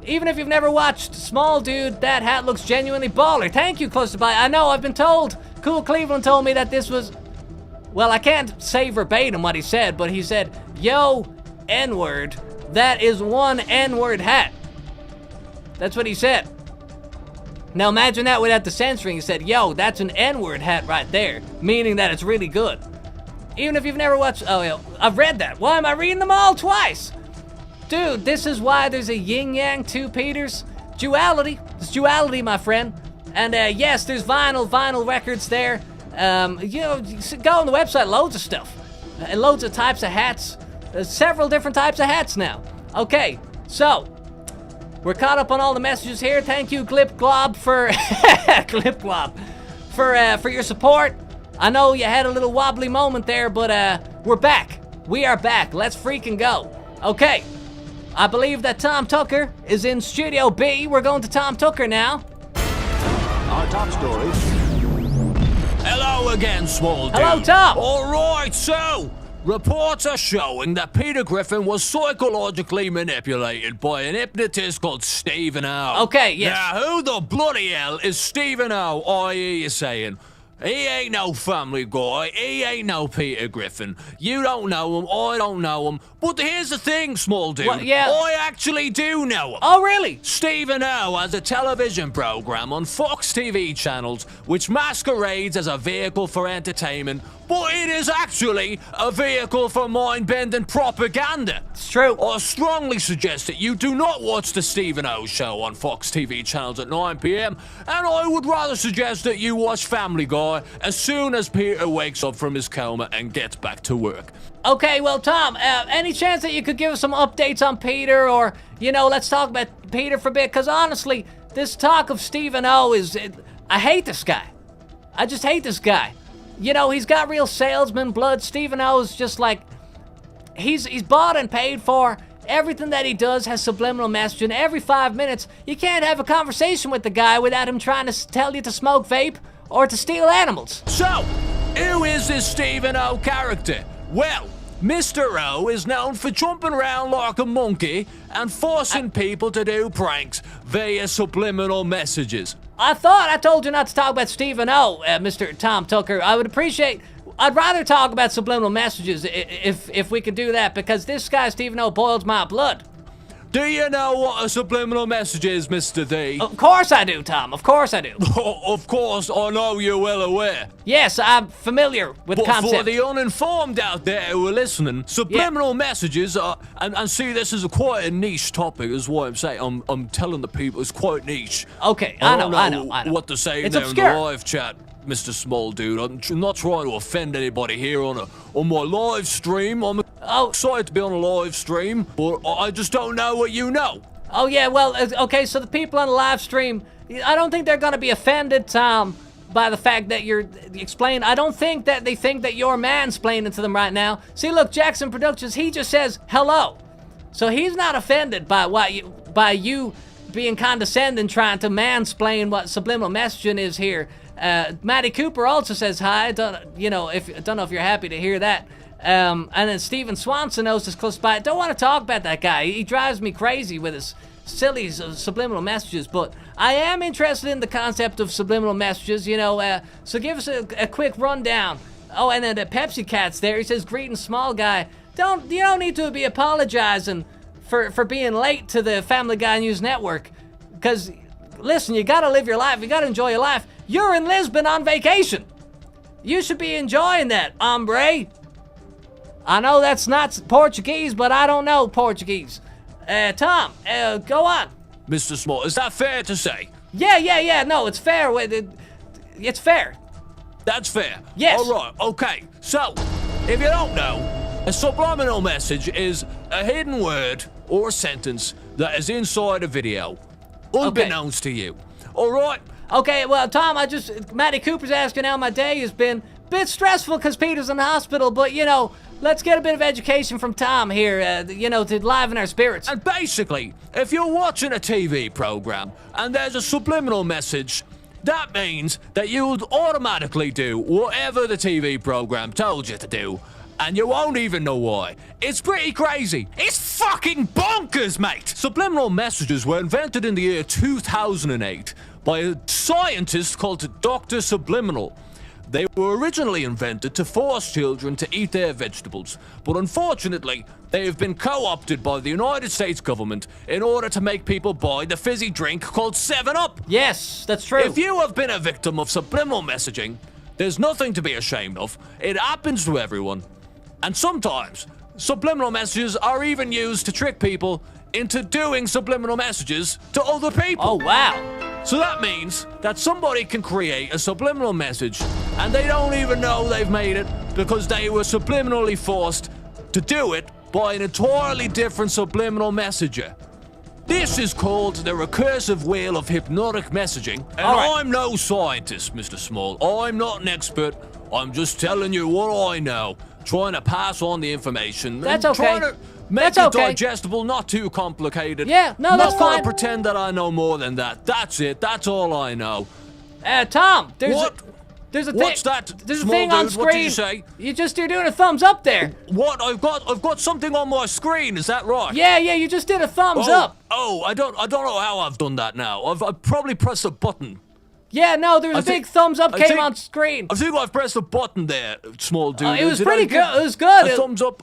Even if you've never watched Small Dude, that hat looks genuinely baller. Thank you, Close to Buy. I know, I've been told. Cool Cleveland told me that this was... Well, I can't say verbatim what he said, but he said, yo, N-word, that is one N-word hat. That's what he said. Now imagine that without the censoring. He said, yo, that's an N-word hat right there, meaning that it's really good. Even if you've never watched... Oh, yeah, I've read that. Why am I reading them all twice? Dude, this is why there's a yin-yang two Peters. Duality. It's duality, my friend. And, yes, there's vinyl records there. You know, go on the website, loads of stuff. And loads of types of hats. There's several different types of hats now. Okay, so... We're caught up on all the messages here. Thank you, Glip Glob, for... Glip Glob. For your support. I know you had a little wobbly moment there, but, we're back. We are back. Let's freaking go. Okay. I believe that Tom Tucker is in Studio B. We're going to Tom Tucker now. Our top stories. Hello again, Small Dude. Hello, Tom. All right, so reports are showing that Peter Griffin was psychologically manipulated by an hypnotist called Stephen O. Okay, yes. Now, who the bloody hell is Stephen O? I hear you saying. He ain't no Family Guy. He ain't no Peter Griffin. You don't know him. I don't know him. But here's the thing, Small Dude. Well, yeah. I actually do know him. Oh, really? Stephen O has a television program on Fox TV channels which masquerades as a vehicle for entertainment, but it is actually a vehicle for mind-bending propaganda. It's true. I strongly suggest that you do not watch the Stephen O show on Fox TV channels at 9 p.m, and I would rather suggest that you watch Family Guy as soon as Peter wakes up from his coma and gets back to work. Okay, well, Tom, any chance that you could give us some updates on Peter, or, you know, let's talk about Peter for a bit, because honestly, this talk of Stephen O is... I hate this guy. I just hate this guy. You know, he's got real salesman blood. Stephen O's just like... He's bought and paid for. Everything that he does has subliminal message, and every 5 minutes, you can't have a conversation with the guy without him trying to tell you to smoke vape or to steal animals. So, who is this Stephen O character? Well, Mr. O is known for jumping around like a monkey and forcing people to do pranks via subliminal messages. I thought I told you not to talk about Stephen O, Mr. Tom Tucker. I'd rather talk about subliminal messages if we could do that, because this guy, Stephen O, boils my blood. Do you know what a subliminal message is, Mr. D? Of course I do, Tom. Of course I do. Of course, I know you're well aware. Yes, I'm familiar with the concept. But for the uninformed out there who are listening, subliminal messages are, and see, this is quite a niche topic, is what I'm saying. I'm telling the people it's quite niche. Okay, I know. know what to say It's there obscure. in the live chat, Mr. Small Dude. I'm not trying to offend anybody here on my live stream. I'm excited to be on a live stream, but I just don't know what you know. Oh, yeah, well, okay, so the people on the live stream, I don't think they're going to be offended, Tom, by the fact that you're explaining. I don't think that they think that you're mansplaining to them right now. See, look, Jackson Productions, he just says hello. So he's not offended by you being condescending, trying to mansplain what subliminal messaging is here. Matty Cooper also says hi. Don't know if you're happy to hear that. And then Stephen Swanson knows is close by. Don't want to talk about that guy. He drives me crazy with his silly subliminal messages. But I am interested in the concept of subliminal messages. So give us a quick rundown. Oh, and then the Pepsi Cat's there. He says, "Greetings, small guy. You don't need to be apologizing for being late to the Family Guy News Network. Because listen, you gotta live your life. You gotta enjoy your life. You're in Lisbon on vacation. You should be enjoying that, hombre." I know that's not Portuguese, but I don't know Portuguese. Tom, go on. Mr. Small, is that fair to say? Yeah. No, it's fair. It's fair. That's fair. Yes. All right, okay. So, if you don't know, a subliminal message is a hidden word or a sentence that is inside a video, unbeknownst to you. All right? Okay, well, Tom, Matty Cooper's asking how my day has been. Bit stressful because Peter's in the hospital, but, let's get a bit of education from Tom here, to liven our spirits. And basically, if you're watching a TV program and there's a subliminal message, that means that you'll automatically do whatever the TV program told you to do, and you won't even know why. It's pretty crazy. It's fucking bonkers, mate! Subliminal messages were invented in the year 2008 by a scientist called Dr. Subliminal. They were originally invented to force children to eat their vegetables, but unfortunately, they have been co-opted by the United States government in order to make people buy the fizzy drink called 7-Up. Yes, that's true. If you have been a victim of subliminal messaging, there's nothing to be ashamed of. It happens to everyone. And sometimes, subliminal messages are even used to trick people into doing subliminal messages to other people. Oh, wow. So that means that somebody can create a subliminal message and they don't even know they've made it because they were subliminally forced to do it by an entirely different subliminal messenger. This is called the recursive wheel of hypnotic messaging, and I'm no scientist, Mr. Small. I'm not an expert. I'm just telling you what I know, trying to pass on the information. That's and okay. Trying to make it digestible, not too complicated. Yeah, no, that's fine. Not gonna pretend that I know more than that. That's it. That's all I know. Tom, there's a thing. What's that? There's a small thing on dude? screen. What did you say? You're doing a thumbs up there. What? I've got something on my screen. Is that right? Yeah, you just did a thumbs up. Oh, I don't know how I've done that now. I've probably pressed a button. Yeah, no, there's a big thumbs up came on screen. I think I've pressed a button there, small dude. It was pretty good. It was good. A thumbs up.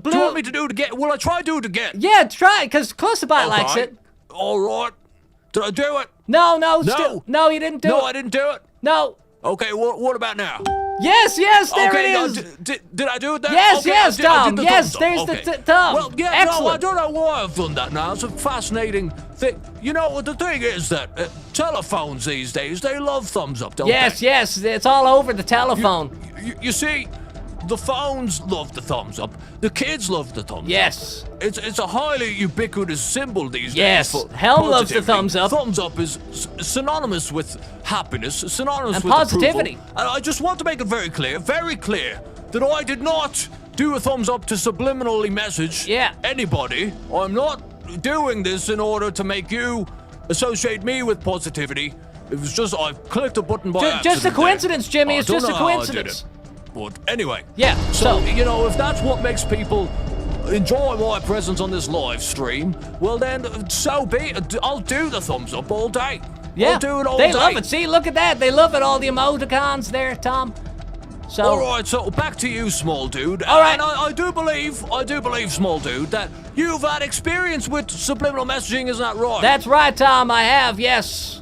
Do you want me to do it again? Will I try to do it again? Yeah, try it, because Clusterbot likes it. All right. Did I do it? No, you didn't do it. No, I didn't do it. No. Okay, what about now? Yes, there it is. Did I do it there? Yes, okay, Tom. Yes, there's the thumb. Well, yeah, excellent. No, I don't know why I've done that now. It's a fascinating thing. You know what the thing is that telephones these days, they love thumbs up, don't they? Yes, it's all over the telephone. You see, the phones love the thumbs up. The kids love the thumbs up. Yes. It's a highly ubiquitous symbol these days. Yes, For Helm loves the positivity. thumbs up. Thumbs up is synonymous with happiness, synonymous and with positivity. approval. And I just want to make it very clear, that I did not do a thumbs up to subliminally message anybody. I'm not doing this in order to make you associate me with positivity. It was just I clicked a button by accident. Just a coincidence, Jimmy. It's just a I coincidence. did it. But anyway. Yeah. So, if that's what makes people enjoy my presence on this live stream, well then, so be it. I'll do the thumbs up all day. Yeah. I'll do it all day. They love it. See, look at that. They love it. All the emoticons there, Tom. So. All right. So back to you, small dude. All right. And I do believe, small dude, that you've had experience with subliminal messaging. Isn't that right? That's right, Tom. I have. Yes.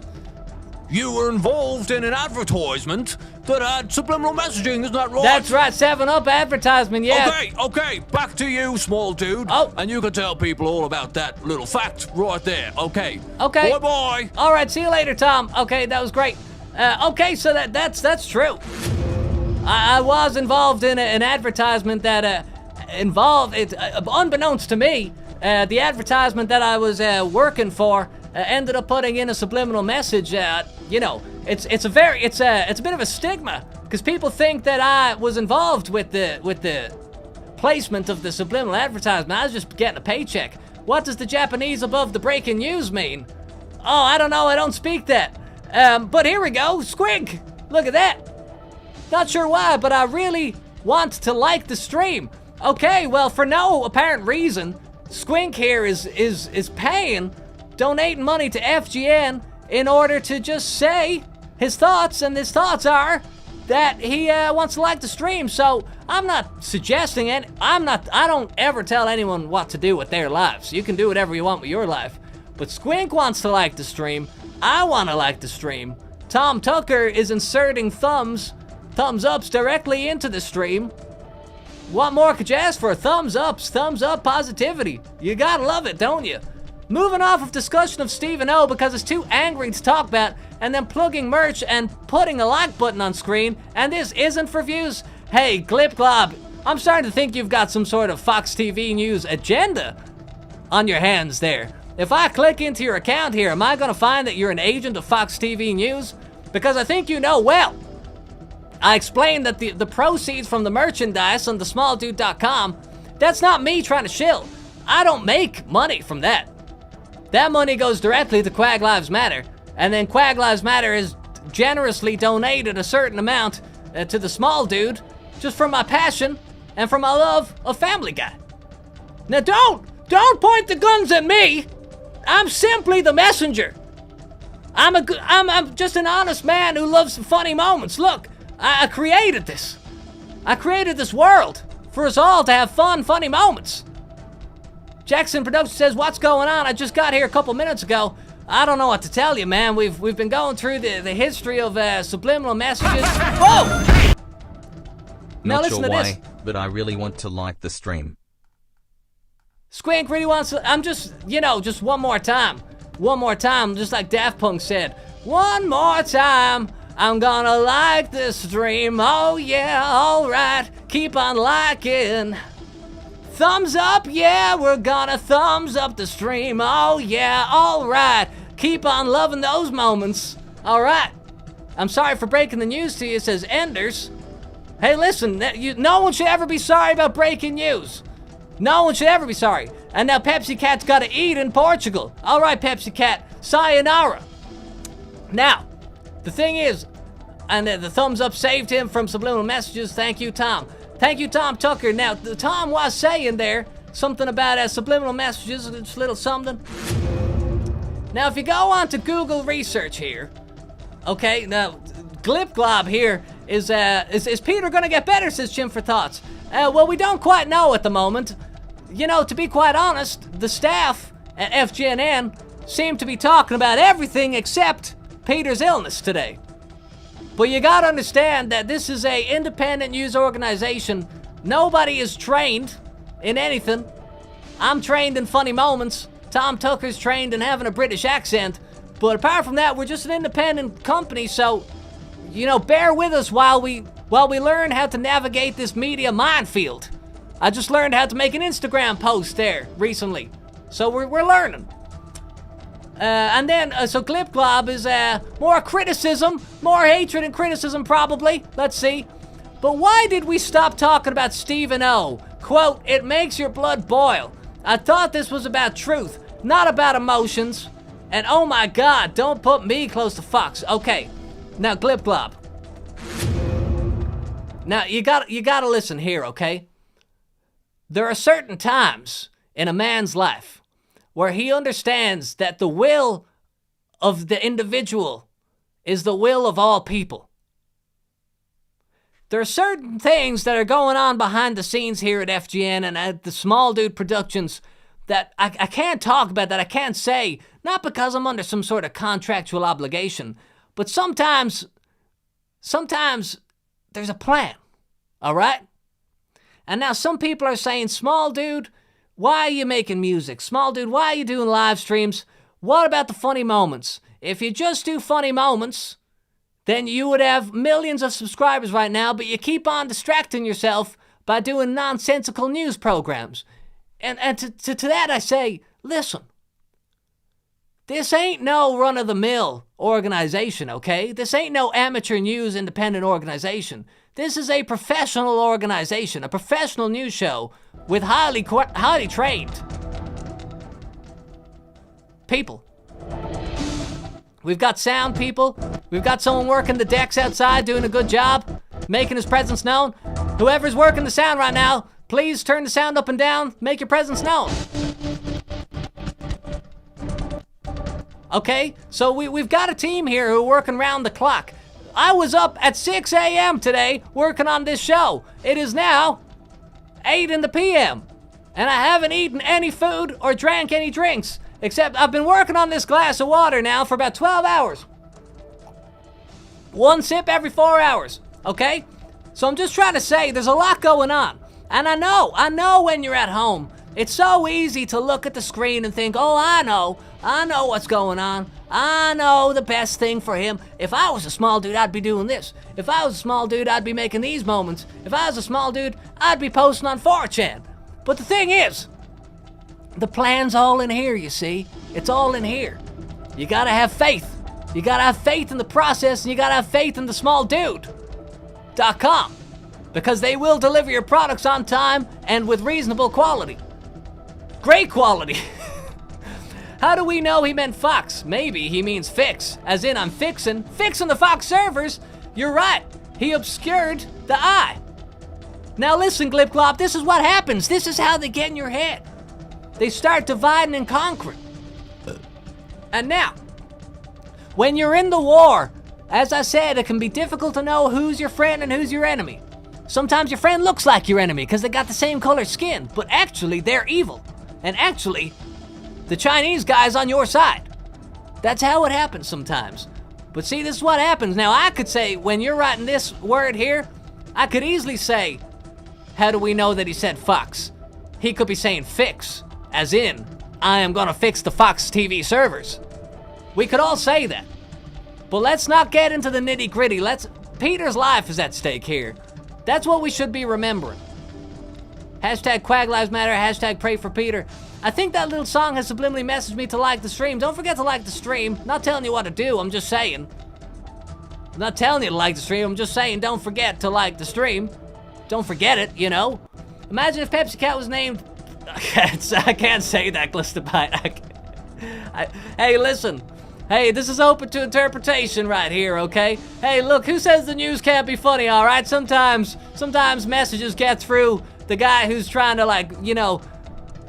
You were involved in an advertisement that had subliminal messaging, isn't that right? That's right, 7-Up advertisement, yeah. Okay, back to you, small dude. Oh. And you can tell people all about that little fact right there, okay? Okay. Bye-bye. All right, see you later, Tom. Okay, that was great. Okay, so that's true. I was involved in an advertisement that unbeknownst to me, the advertisement that I was working for ended up putting in a subliminal message. It's a bit of a stigma because people think that I was involved with the placement of the subliminal advertisement. I was just getting a paycheck. What does the Japanese above the breaking news mean? Oh, I don't know. I don't speak that. But here we go. Squig. Look at that. Not sure why, but I really want to like the stream. Okay, well, for no apparent reason, Squink here is paying, donating money to FGN in order to just say his thoughts, and his thoughts are that he wants to like the stream. So I'm not suggesting it. I don't ever tell anyone what to do with their lives. You can do whatever you want with your life. But Squink wants to like the stream. I want to like the stream. Tom Tucker is inserting thumbs ups directly into the stream. What more could you ask for? Thumbs ups, thumbs up positivity. You gotta love it, don't you? Moving off of discussion of Stephen O because it's too angry to talk about, and then plugging merch and putting a like button on screen, and this isn't for views. Hey, Glip Glob, I'm starting to think you've got some sort of Fox TV News agenda on your hands there. If I click into your account here, am I gonna find that you're an agent of Fox TV News? Because I think you know well. I explained that the proceeds from the merchandise on thesmalldude.com, that's not me trying to shill. I don't make money from that. That money goes directly to Quag Lives Matter, and then Quag Lives Matter has generously donated a certain amount to the small dude, just from my passion and from my love of Family Guy. Now don't point the guns at me. I'm simply the messenger. I'm just an honest man who loves funny moments. Look, I created this. I created this world for us all to have fun, funny moments. Jackson Productions says, what's going on? I just got here a couple minutes ago. I don't know what to tell you, man. We've been going through the history of subliminal messages. Whoa! Now Not listen sure to why, this. but I really want to like the stream. Squink really wants to, I'm just, just one more time. One more time, just like Daft Punk said. One more time, I'm gonna like this stream. Oh yeah, alright, keep on liking. Thumbs up, yeah, we're gonna thumbs up the stream. Oh yeah, alright, keep on loving those moments. Alright, I'm sorry for breaking the news to you, says Enders. Hey listen, no one should ever be sorry about breaking news. No one should ever be sorry. And now Pepsi Cat's gotta eat in Portugal. Alright, Pepsi Cat, sayonara. Now, the thing is, and the thumbs up saved him from subliminal messages. Thank you, Tom. Thank you, Tom Tucker. Now, Tom was saying there something about subliminal messages, just a little something. Now, if you go on to Google research here, okay, now, Glip Glob here is Peter gonna get better, says Jim for Thoughts. Well, we don't quite know at the moment. To be quite honest, the staff at FGNN seem to be talking about everything except Peter's illness today. But you gotta understand that this is a independent news organization. Nobody is trained in anything. I'm trained in funny moments. Tom Tucker's trained in having a British accent. But apart from that, we're just an independent company, so, bear with us while we learn how to navigate this media minefield. I just learned how to make an Instagram post there recently. So we're learning. And then, so Glip Glob is more criticism, more hatred and criticism probably. Let's see. But why did we stop talking about Stephen O? Quote, it makes your blood boil. I thought this was about truth, not about emotions. And oh my God, don't put me close to Fox. Okay, now Glip Glob. Now you gotta listen here, okay? There are certain times in a man's life where he understands that the will of the individual is the will of all people. There are certain things that are going on behind the scenes here at FGN and at the Small Dude Productions that I can't talk about, that I can't say, not because I'm under some sort of contractual obligation, but sometimes there's a plan, all right? And now some people are saying, Small Dude, why are you making music? Small Dude, why are you doing live streams? What about the funny moments? If you just do funny moments, then you would have millions of subscribers right now, but you keep on distracting yourself by doing nonsensical news programs. And to that I say, listen, this ain't no run-of-the-mill organization, okay? This ain't no amateur news independent organization. This is a professional organization, a professional news show with highly trained people. We've got sound people, We've got someone working the decks outside, doing a good job, making his presence known. Whoever's working the sound right now, please turn the sound up and down, make your presence known. Okay, so we've got a team here who are working round the clock. I was up at 6 a.m. today working on this show. It is now 8 in the p.m. and I haven't eaten any food or drank any drinks, except I've been working on this glass of water now for about 12 hours. One sip every 4 hours, okay? So I'm just trying to say there's a lot going on. And I know when you're at home, it's so easy to look at the screen and think, oh, I know what's going on. I know the best thing for him. If I was a small dude, I'd be doing this. If I was a small dude, I'd be making these moments. If I was a small dude, I'd be posting on 4chan. But the thing is, the plan's all in here, you see. It's all in here. You gotta have faith. You gotta have faith in the process, and you gotta have faith in the smalldude.com. Because they will deliver your products on time and with reasonable quality. Great quality. How do we know he meant Fox? Maybe he means fix, as in I'm fixing the Fox servers. You're right, he obscured the I. Now listen, Glip-Glop, this is what happens. This is how they get in your head. They start dividing and conquering. And now, when you're in the war, as I said, it can be difficult to know who's your friend and who's your enemy. Sometimes your friend looks like your enemy because they got the same color skin, but actually they're evil. And actually, the Chinese guy's on your side. That's how it happens sometimes. But see, this is what happens. Now, I could say, when you're writing this word here, I could easily say, how do we know that he said Fox? He could be saying fix, as in, I am gonna fix the Fox TV servers. We could all say that. But let's not get into the nitty gritty. Peter's life is at stake here. That's what we should be remembering. Hashtag Quag Lives Matter, hashtag Pray for Peter. I think that little song has subliminally messaged me to like the stream. Don't forget to like the stream. Not telling you what to do, I'm just saying. I'm not telling you to like the stream, I'm just saying don't forget to like the stream. Don't forget it, you know? Imagine if Pepsi Cat was named... I can't say that, Glisterbite. Hey, listen. Hey, this is open to interpretation right here, okay? Hey, look, who says the news can't be funny, all right? Sometimes messages get through the guy who's trying to, like, you know,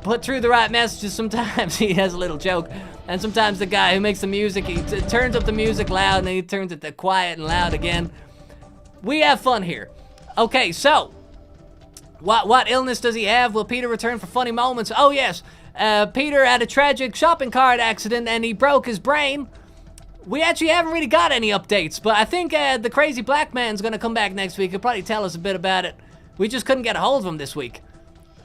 put through the right messages. Sometimes he has a little joke. And sometimes the guy who makes the music, he turns up the music loud and then he turns it to quiet and loud again. We have fun here. Okay, so, what illness does he have? Will Peter return for funny moments? Oh, yes. Peter had a tragic shopping cart accident and he broke his brain. We actually haven't really got any updates, but I think the crazy black man's gonna come back next week. He'll probably tell us a bit about it. We just couldn't get a hold of him this week.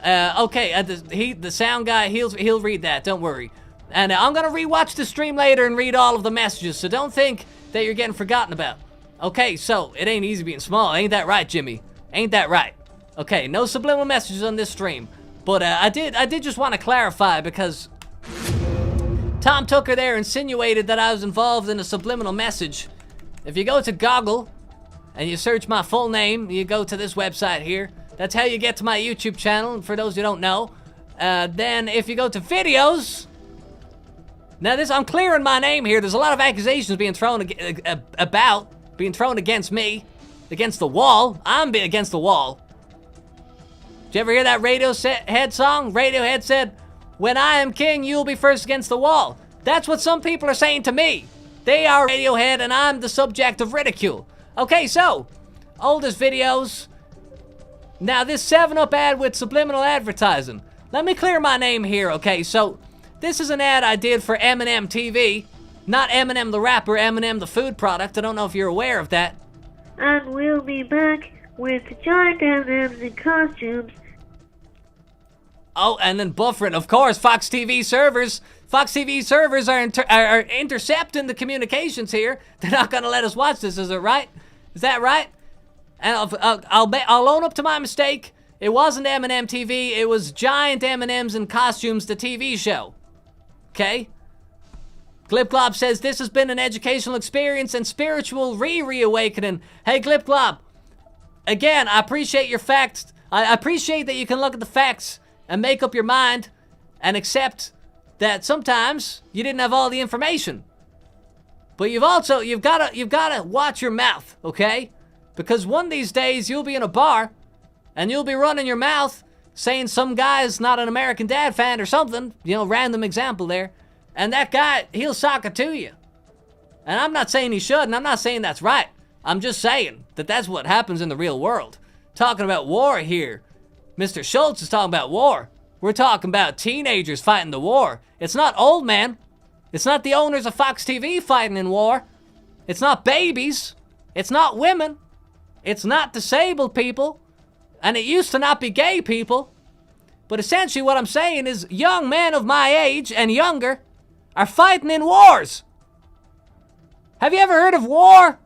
Okay, the sound guy, he'll read that, don't worry. And I'm gonna rewatch the stream later and read all of the messages, so don't think that you're getting forgotten about. Okay, so, it ain't easy being small, ain't that right, Jimmy? Ain't that right? Okay, no subliminal messages on this stream. But I did just want to clarify because Tom Tucker there insinuated that I was involved in a subliminal message. If you go to Goggle and you search my full name, you go to this website here. That's how you get to my YouTube channel, for those who don't know. Then if you go to videos, now I'm clearing my name here. There's a lot of accusations being thrown against me, against the wall. I'm against the wall. Did you ever hear that Radiohead song? Radiohead said, when I am king, you'll be first against the wall. That's what some people are saying to me. They are Radiohead and I'm the subject of ridicule. Okay, so, oldest videos. Now this 7-Up ad with subliminal advertising. Let me clear my name here, okay? So, this is an ad I did for M&M TV. Not Eminem the rapper, M&M the food product. I don't know if you're aware of that. And we'll be back with giant M&Ms in costumes. Oh, and then buffering, of course, Fox TV servers. Fox TV servers are intercepting the communications here. They're not gonna let us watch this, is it right? Is that right? And I'll own up to my mistake. It wasn't M&M TV, it was giant M&Ms in costumes, the TV show. Okay? Glip-Glop says, this has been an educational experience and spiritual reawakening. Hey, Glip-Glop, again, I appreciate your facts. I appreciate that you can look at the facts and make up your mind and accept that sometimes you didn't have all the information. But you've gotta watch your mouth, okay? Because one of these days you'll be in a bar and you'll be running your mouth saying some guy's not an American Dad fan or something, random example there, and that guy, he'll sock it to you. And I'm not saying he should, and I'm not saying that's right. I'm just saying that that's what happens in the real world. Talking about war here. Mr. Schultz is talking about war. We're talking about teenagers fighting the war. It's not old men. It's not the owners of Fox TV fighting in war. It's not babies. It's not women. It's not disabled people. And it used to not be gay people. But essentially what I'm saying is young men of my age and younger are fighting in wars. Have you ever heard of war?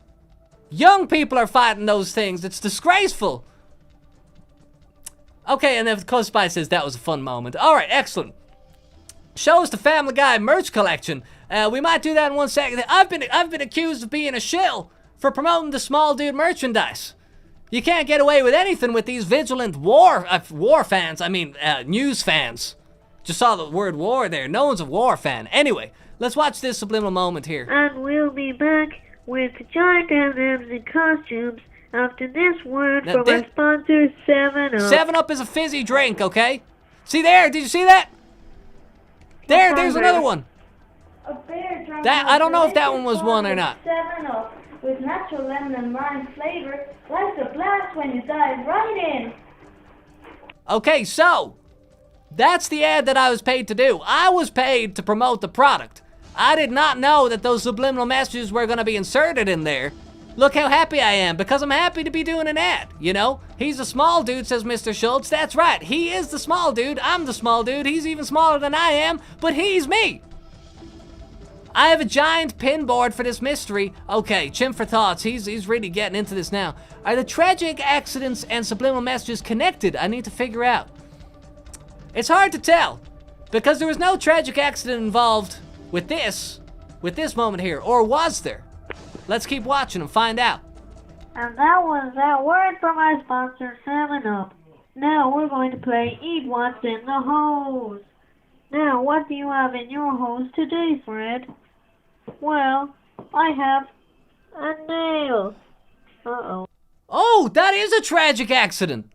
Young people are fighting those things. It's disgraceful. Okay, and then Close By says that was a fun moment. All right, excellent. Shows the Family Guy merch collection. We might do that in 1 second. I've been accused of being a shill for promoting the small dude merchandise. You can't get away with anything with these vigilant war fans. I mean, news fans. Just saw the word war there. No one's a war fan. Anyway, let's watch this subliminal moment here. And we'll be back with giant M&Ms in costumes after this word Now, from our sponsor, 7-Up. 7-Up is a fizzy drink, okay? See there? Did you see that? There's another one. A bear drank That I don't know if that one was one or not. 7-Up with natural lemon and lime flavor. Life's a blast when you dive right in. Okay, so that's the ad that I was paid to do. I was paid to promote the product. I did not know that those subliminal messages were going to be inserted in there. Look how happy I am, because I'm happy to be doing an ad, He's a small dude, says Mr. Schultz. That's right, he is the small dude. I'm the small dude. He's even smaller than I am, but he's me. I have a giant pin board for this mystery. Okay, Chimp for Thoughts, he's really getting into this now. Are the tragic accidents and subliminal messages connected? I need to figure out. It's hard to tell, because there was no tragic accident involved with this moment here, or was there? Let's keep watching and find out. And that was that word from our sponsor, 7-Up. Now we're going to play Eat What's in the Hose. Now, what do you have in your hose today, Fred? Well, I have a nail. Uh-oh. Oh, that is a tragic accident.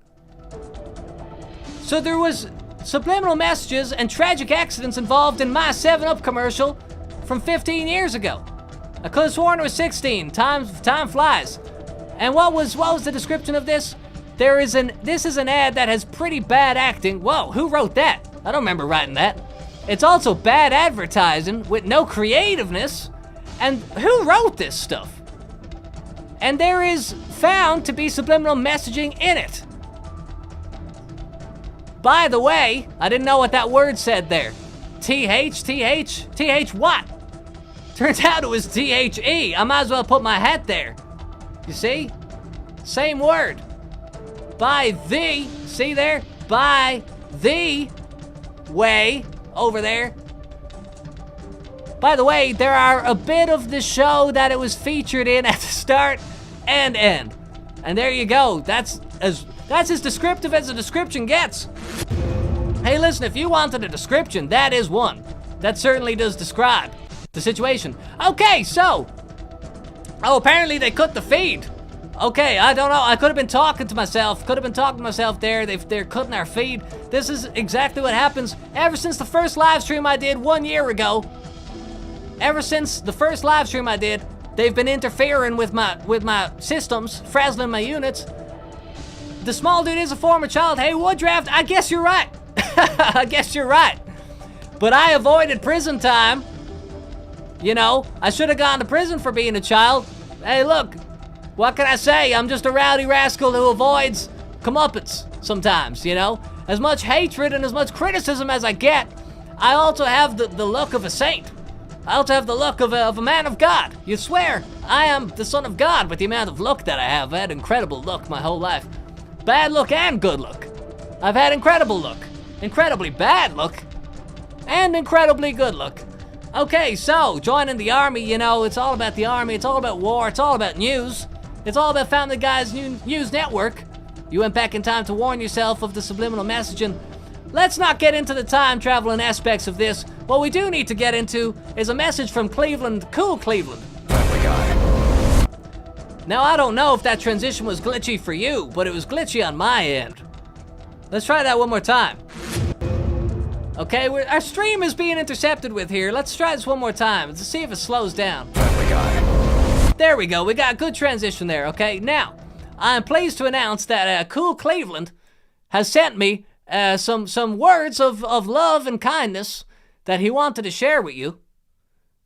So there was subliminal messages and tragic accidents involved in my 7-Up commercial from 15 years ago. I could have sworn it was 16. Time flies. And what was the description of this? This is an ad that has pretty bad acting. Whoa, who wrote that? I don't remember writing that. It's also bad advertising with no creativeness. And who wrote this stuff? And there is found to be subliminal messaging in it. By the way, I didn't know what that word said there. TH what? Turns out it was THE. I might as well put my hat there. You see? Same word. By the, see there? By the way, over there. By the way, there are a bit of the show that it was featured in at the start and end. And there you go. That's as descriptive as a description gets. Hey, listen, if you wanted a description, that is one. That certainly does describe the situation. Okay, so. Oh, apparently they cut the feed. Okay, I don't know. I could have been talking to myself. There. They're cutting our feed. This is exactly what happens ever since the first live stream I did 1 year ago. They've been interfering with my systems, frazzling my units. The small dude is a former child. Hey, Wooddraft, I guess you're right. But I avoided prison time. I should have gone to prison for being a child. Hey, look, what can I say? I'm just a rowdy rascal who avoids comeuppance sometimes, As much hatred and as much criticism as I get, I also have the look of a saint. I also have the look of a man of God. You swear, I am the son of God with the amount of look that I have. I had incredible look my whole life. Bad look and good look. I've had incredible look, incredibly bad look, and incredibly good look. Okay, so, joining the army, it's all about the army, it's all about war, it's all about news. It's all about Family Guy's news network. You went back in time to warn yourself of the subliminal messaging. Let's not get into the time traveling aspects of this. What we do need to get into is a message from Cleveland, cool Cleveland. Now, I don't know if that transition was glitchy for you, but it was glitchy on my end. Let's try that one more time. Okay, our stream is being intercepted with here. Let's try this one more time. Let's see if it slows down. There we go. We got a good transition there, okay? Now, I'm pleased to announce that Cool Cleveland has sent me some words of love and kindness that he wanted to share with you.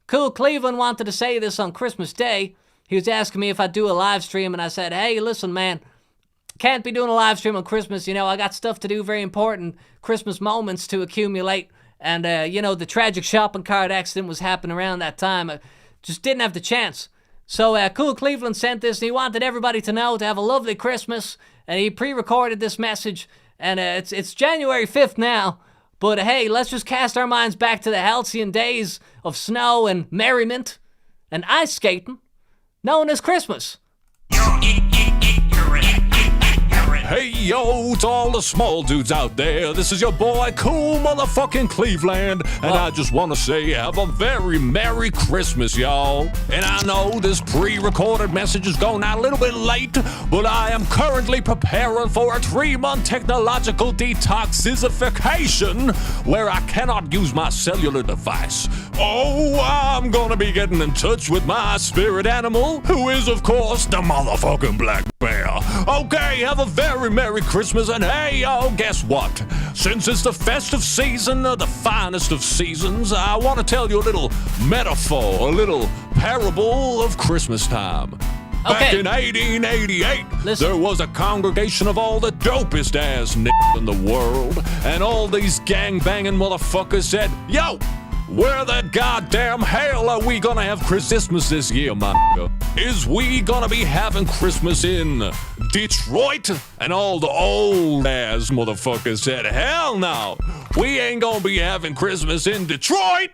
Cool Cleveland wanted to say this on Christmas Day. He was asking me if I'd do a live stream, and I said, hey, listen, man, can't be doing a live stream on Christmas. You know, I got stuff to do, very important Christmas moments to accumulate. And, you know, the tragic shopping cart accident was happening around that time. I just didn't have the chance. So Cool Cleveland sent this, and he wanted everybody to know to have a lovely Christmas. And he pre-recorded this message, and it's January 5th now. But hey, let's just cast our minds back to the halcyon days of snow and merriment and ice skating, known as Christmas. Hey yo, to all the small dudes out there, this is your boy Cool Motherfucking Cleveland, and I just want to say have a very Merry Christmas, y'all. And I know this pre-recorded message is going out a little bit late, but I am currently preparing for a 3-month technological detoxification where I cannot use my cellular device. Oh, I'm gonna be getting in touch with my spirit animal, who is of course the motherfucking black bear. Okay, have a very Merry Christmas, and hey, yo, guess what? Since it's the festive season, the finest of seasons, I want to tell you a little metaphor, a little parable of Christmas time. Back in 1888, there was a congregation of all the dopest ass niggas in the world, and all these gang-banging motherfuckers said, yo, where the goddamn hell are we gonna have Christmas this year, my nigga? Is we gonna be having Christmas in Detroit? And all the old ass motherfuckers said, hell no, we ain't gonna be having Christmas in Detroit.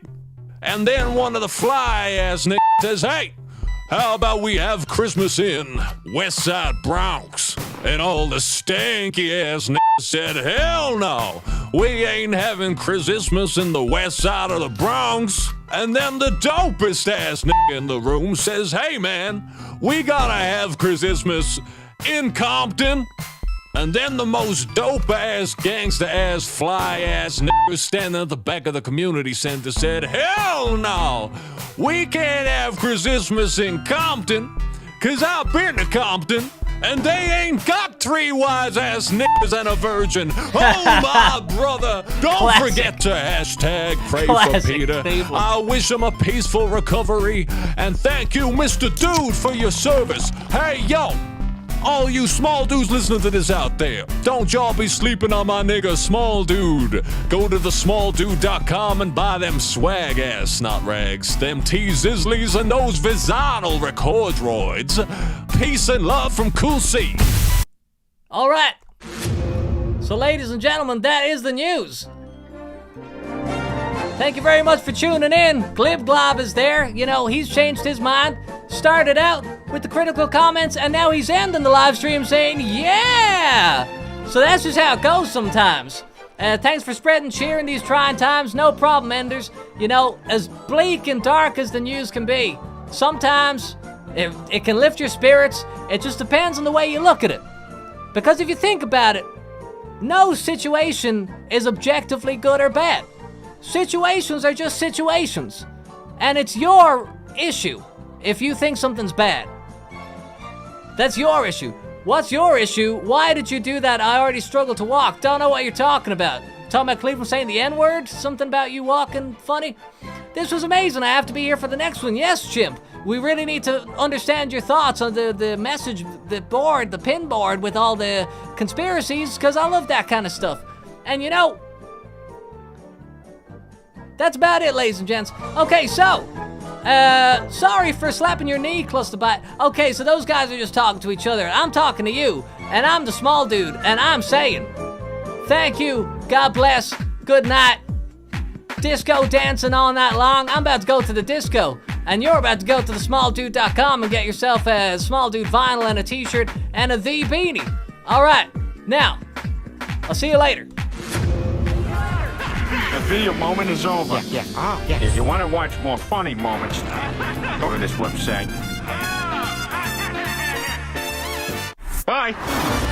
And then one of the fly ass niggas says, hey, how about we have Christmas in West Side Bronx? And all the stanky ass niggas said, hell no, we ain't having Christmas in the West Side of the Bronx. And then the dopest ass nigga in the room says, hey man, we gotta have Christmas in Compton. And then the most dope ass, gangsta ass, fly ass niggas standing at the back of the community center said, hell no, we can't have Christmas in Compton, cause I've been to Compton, and they ain't got 3 wise ass niggas and a virgin. Oh my brother, don't forget to hashtag pray for Peter. I wish him a peaceful recovery, and thank you, Mr. Dude, for your service. Hey yo, all you small dudes listening to this out there, don't y'all be sleeping on my nigga Small Dude. Go to thesmalldude.com and buy them swag ass snot rags, them T-Zizzlies and those Vizonal record droids. Peace and love from Cool C. All right. So ladies and gentlemen, that is the news. Thank you very much for tuning in. Glib Glob is there. You know, he's changed his mind. Started out with the critical comments, and now he's ending the live stream saying, yeah! So that's just how it goes sometimes. Thanks for spreading cheer in these trying times. No problem, Enders. You know, as bleak and dark as the news can be, sometimes it can lift your spirits. It just depends on the way you look at it. Because if you think about it, no situation is objectively good or bad. Situations are just situations. And it's your issue if you think something's bad. That's your issue. What's your issue? Why did you do that? I already struggle to walk. Don't know what you're talking about. Talking about Cleveland saying the N-word? Something about you walking funny? This was amazing. I have to be here for the next one. Yes, Chimp. We really need to understand your thoughts on the message, the board, the pin board with all the conspiracies, because I love that kind of stuff. And you know, that's about it, ladies and gents. Okay, so, sorry for slapping your knee, Clusterbite. Okay, so those guys are just talking to each other. I'm talking to you, and I'm the small dude, and I'm saying, thank you, God bless, good night, disco dancing all night long. I'm about to go to the disco, and you're about to go to thesmalldude.com and get yourself a Small Dude vinyl and a t-shirt and a The Beanie. All right, now, I'll see you later. The video moment is over. Yeah. Oh, yeah. If you want to watch more funny moments, go to this website. Bye.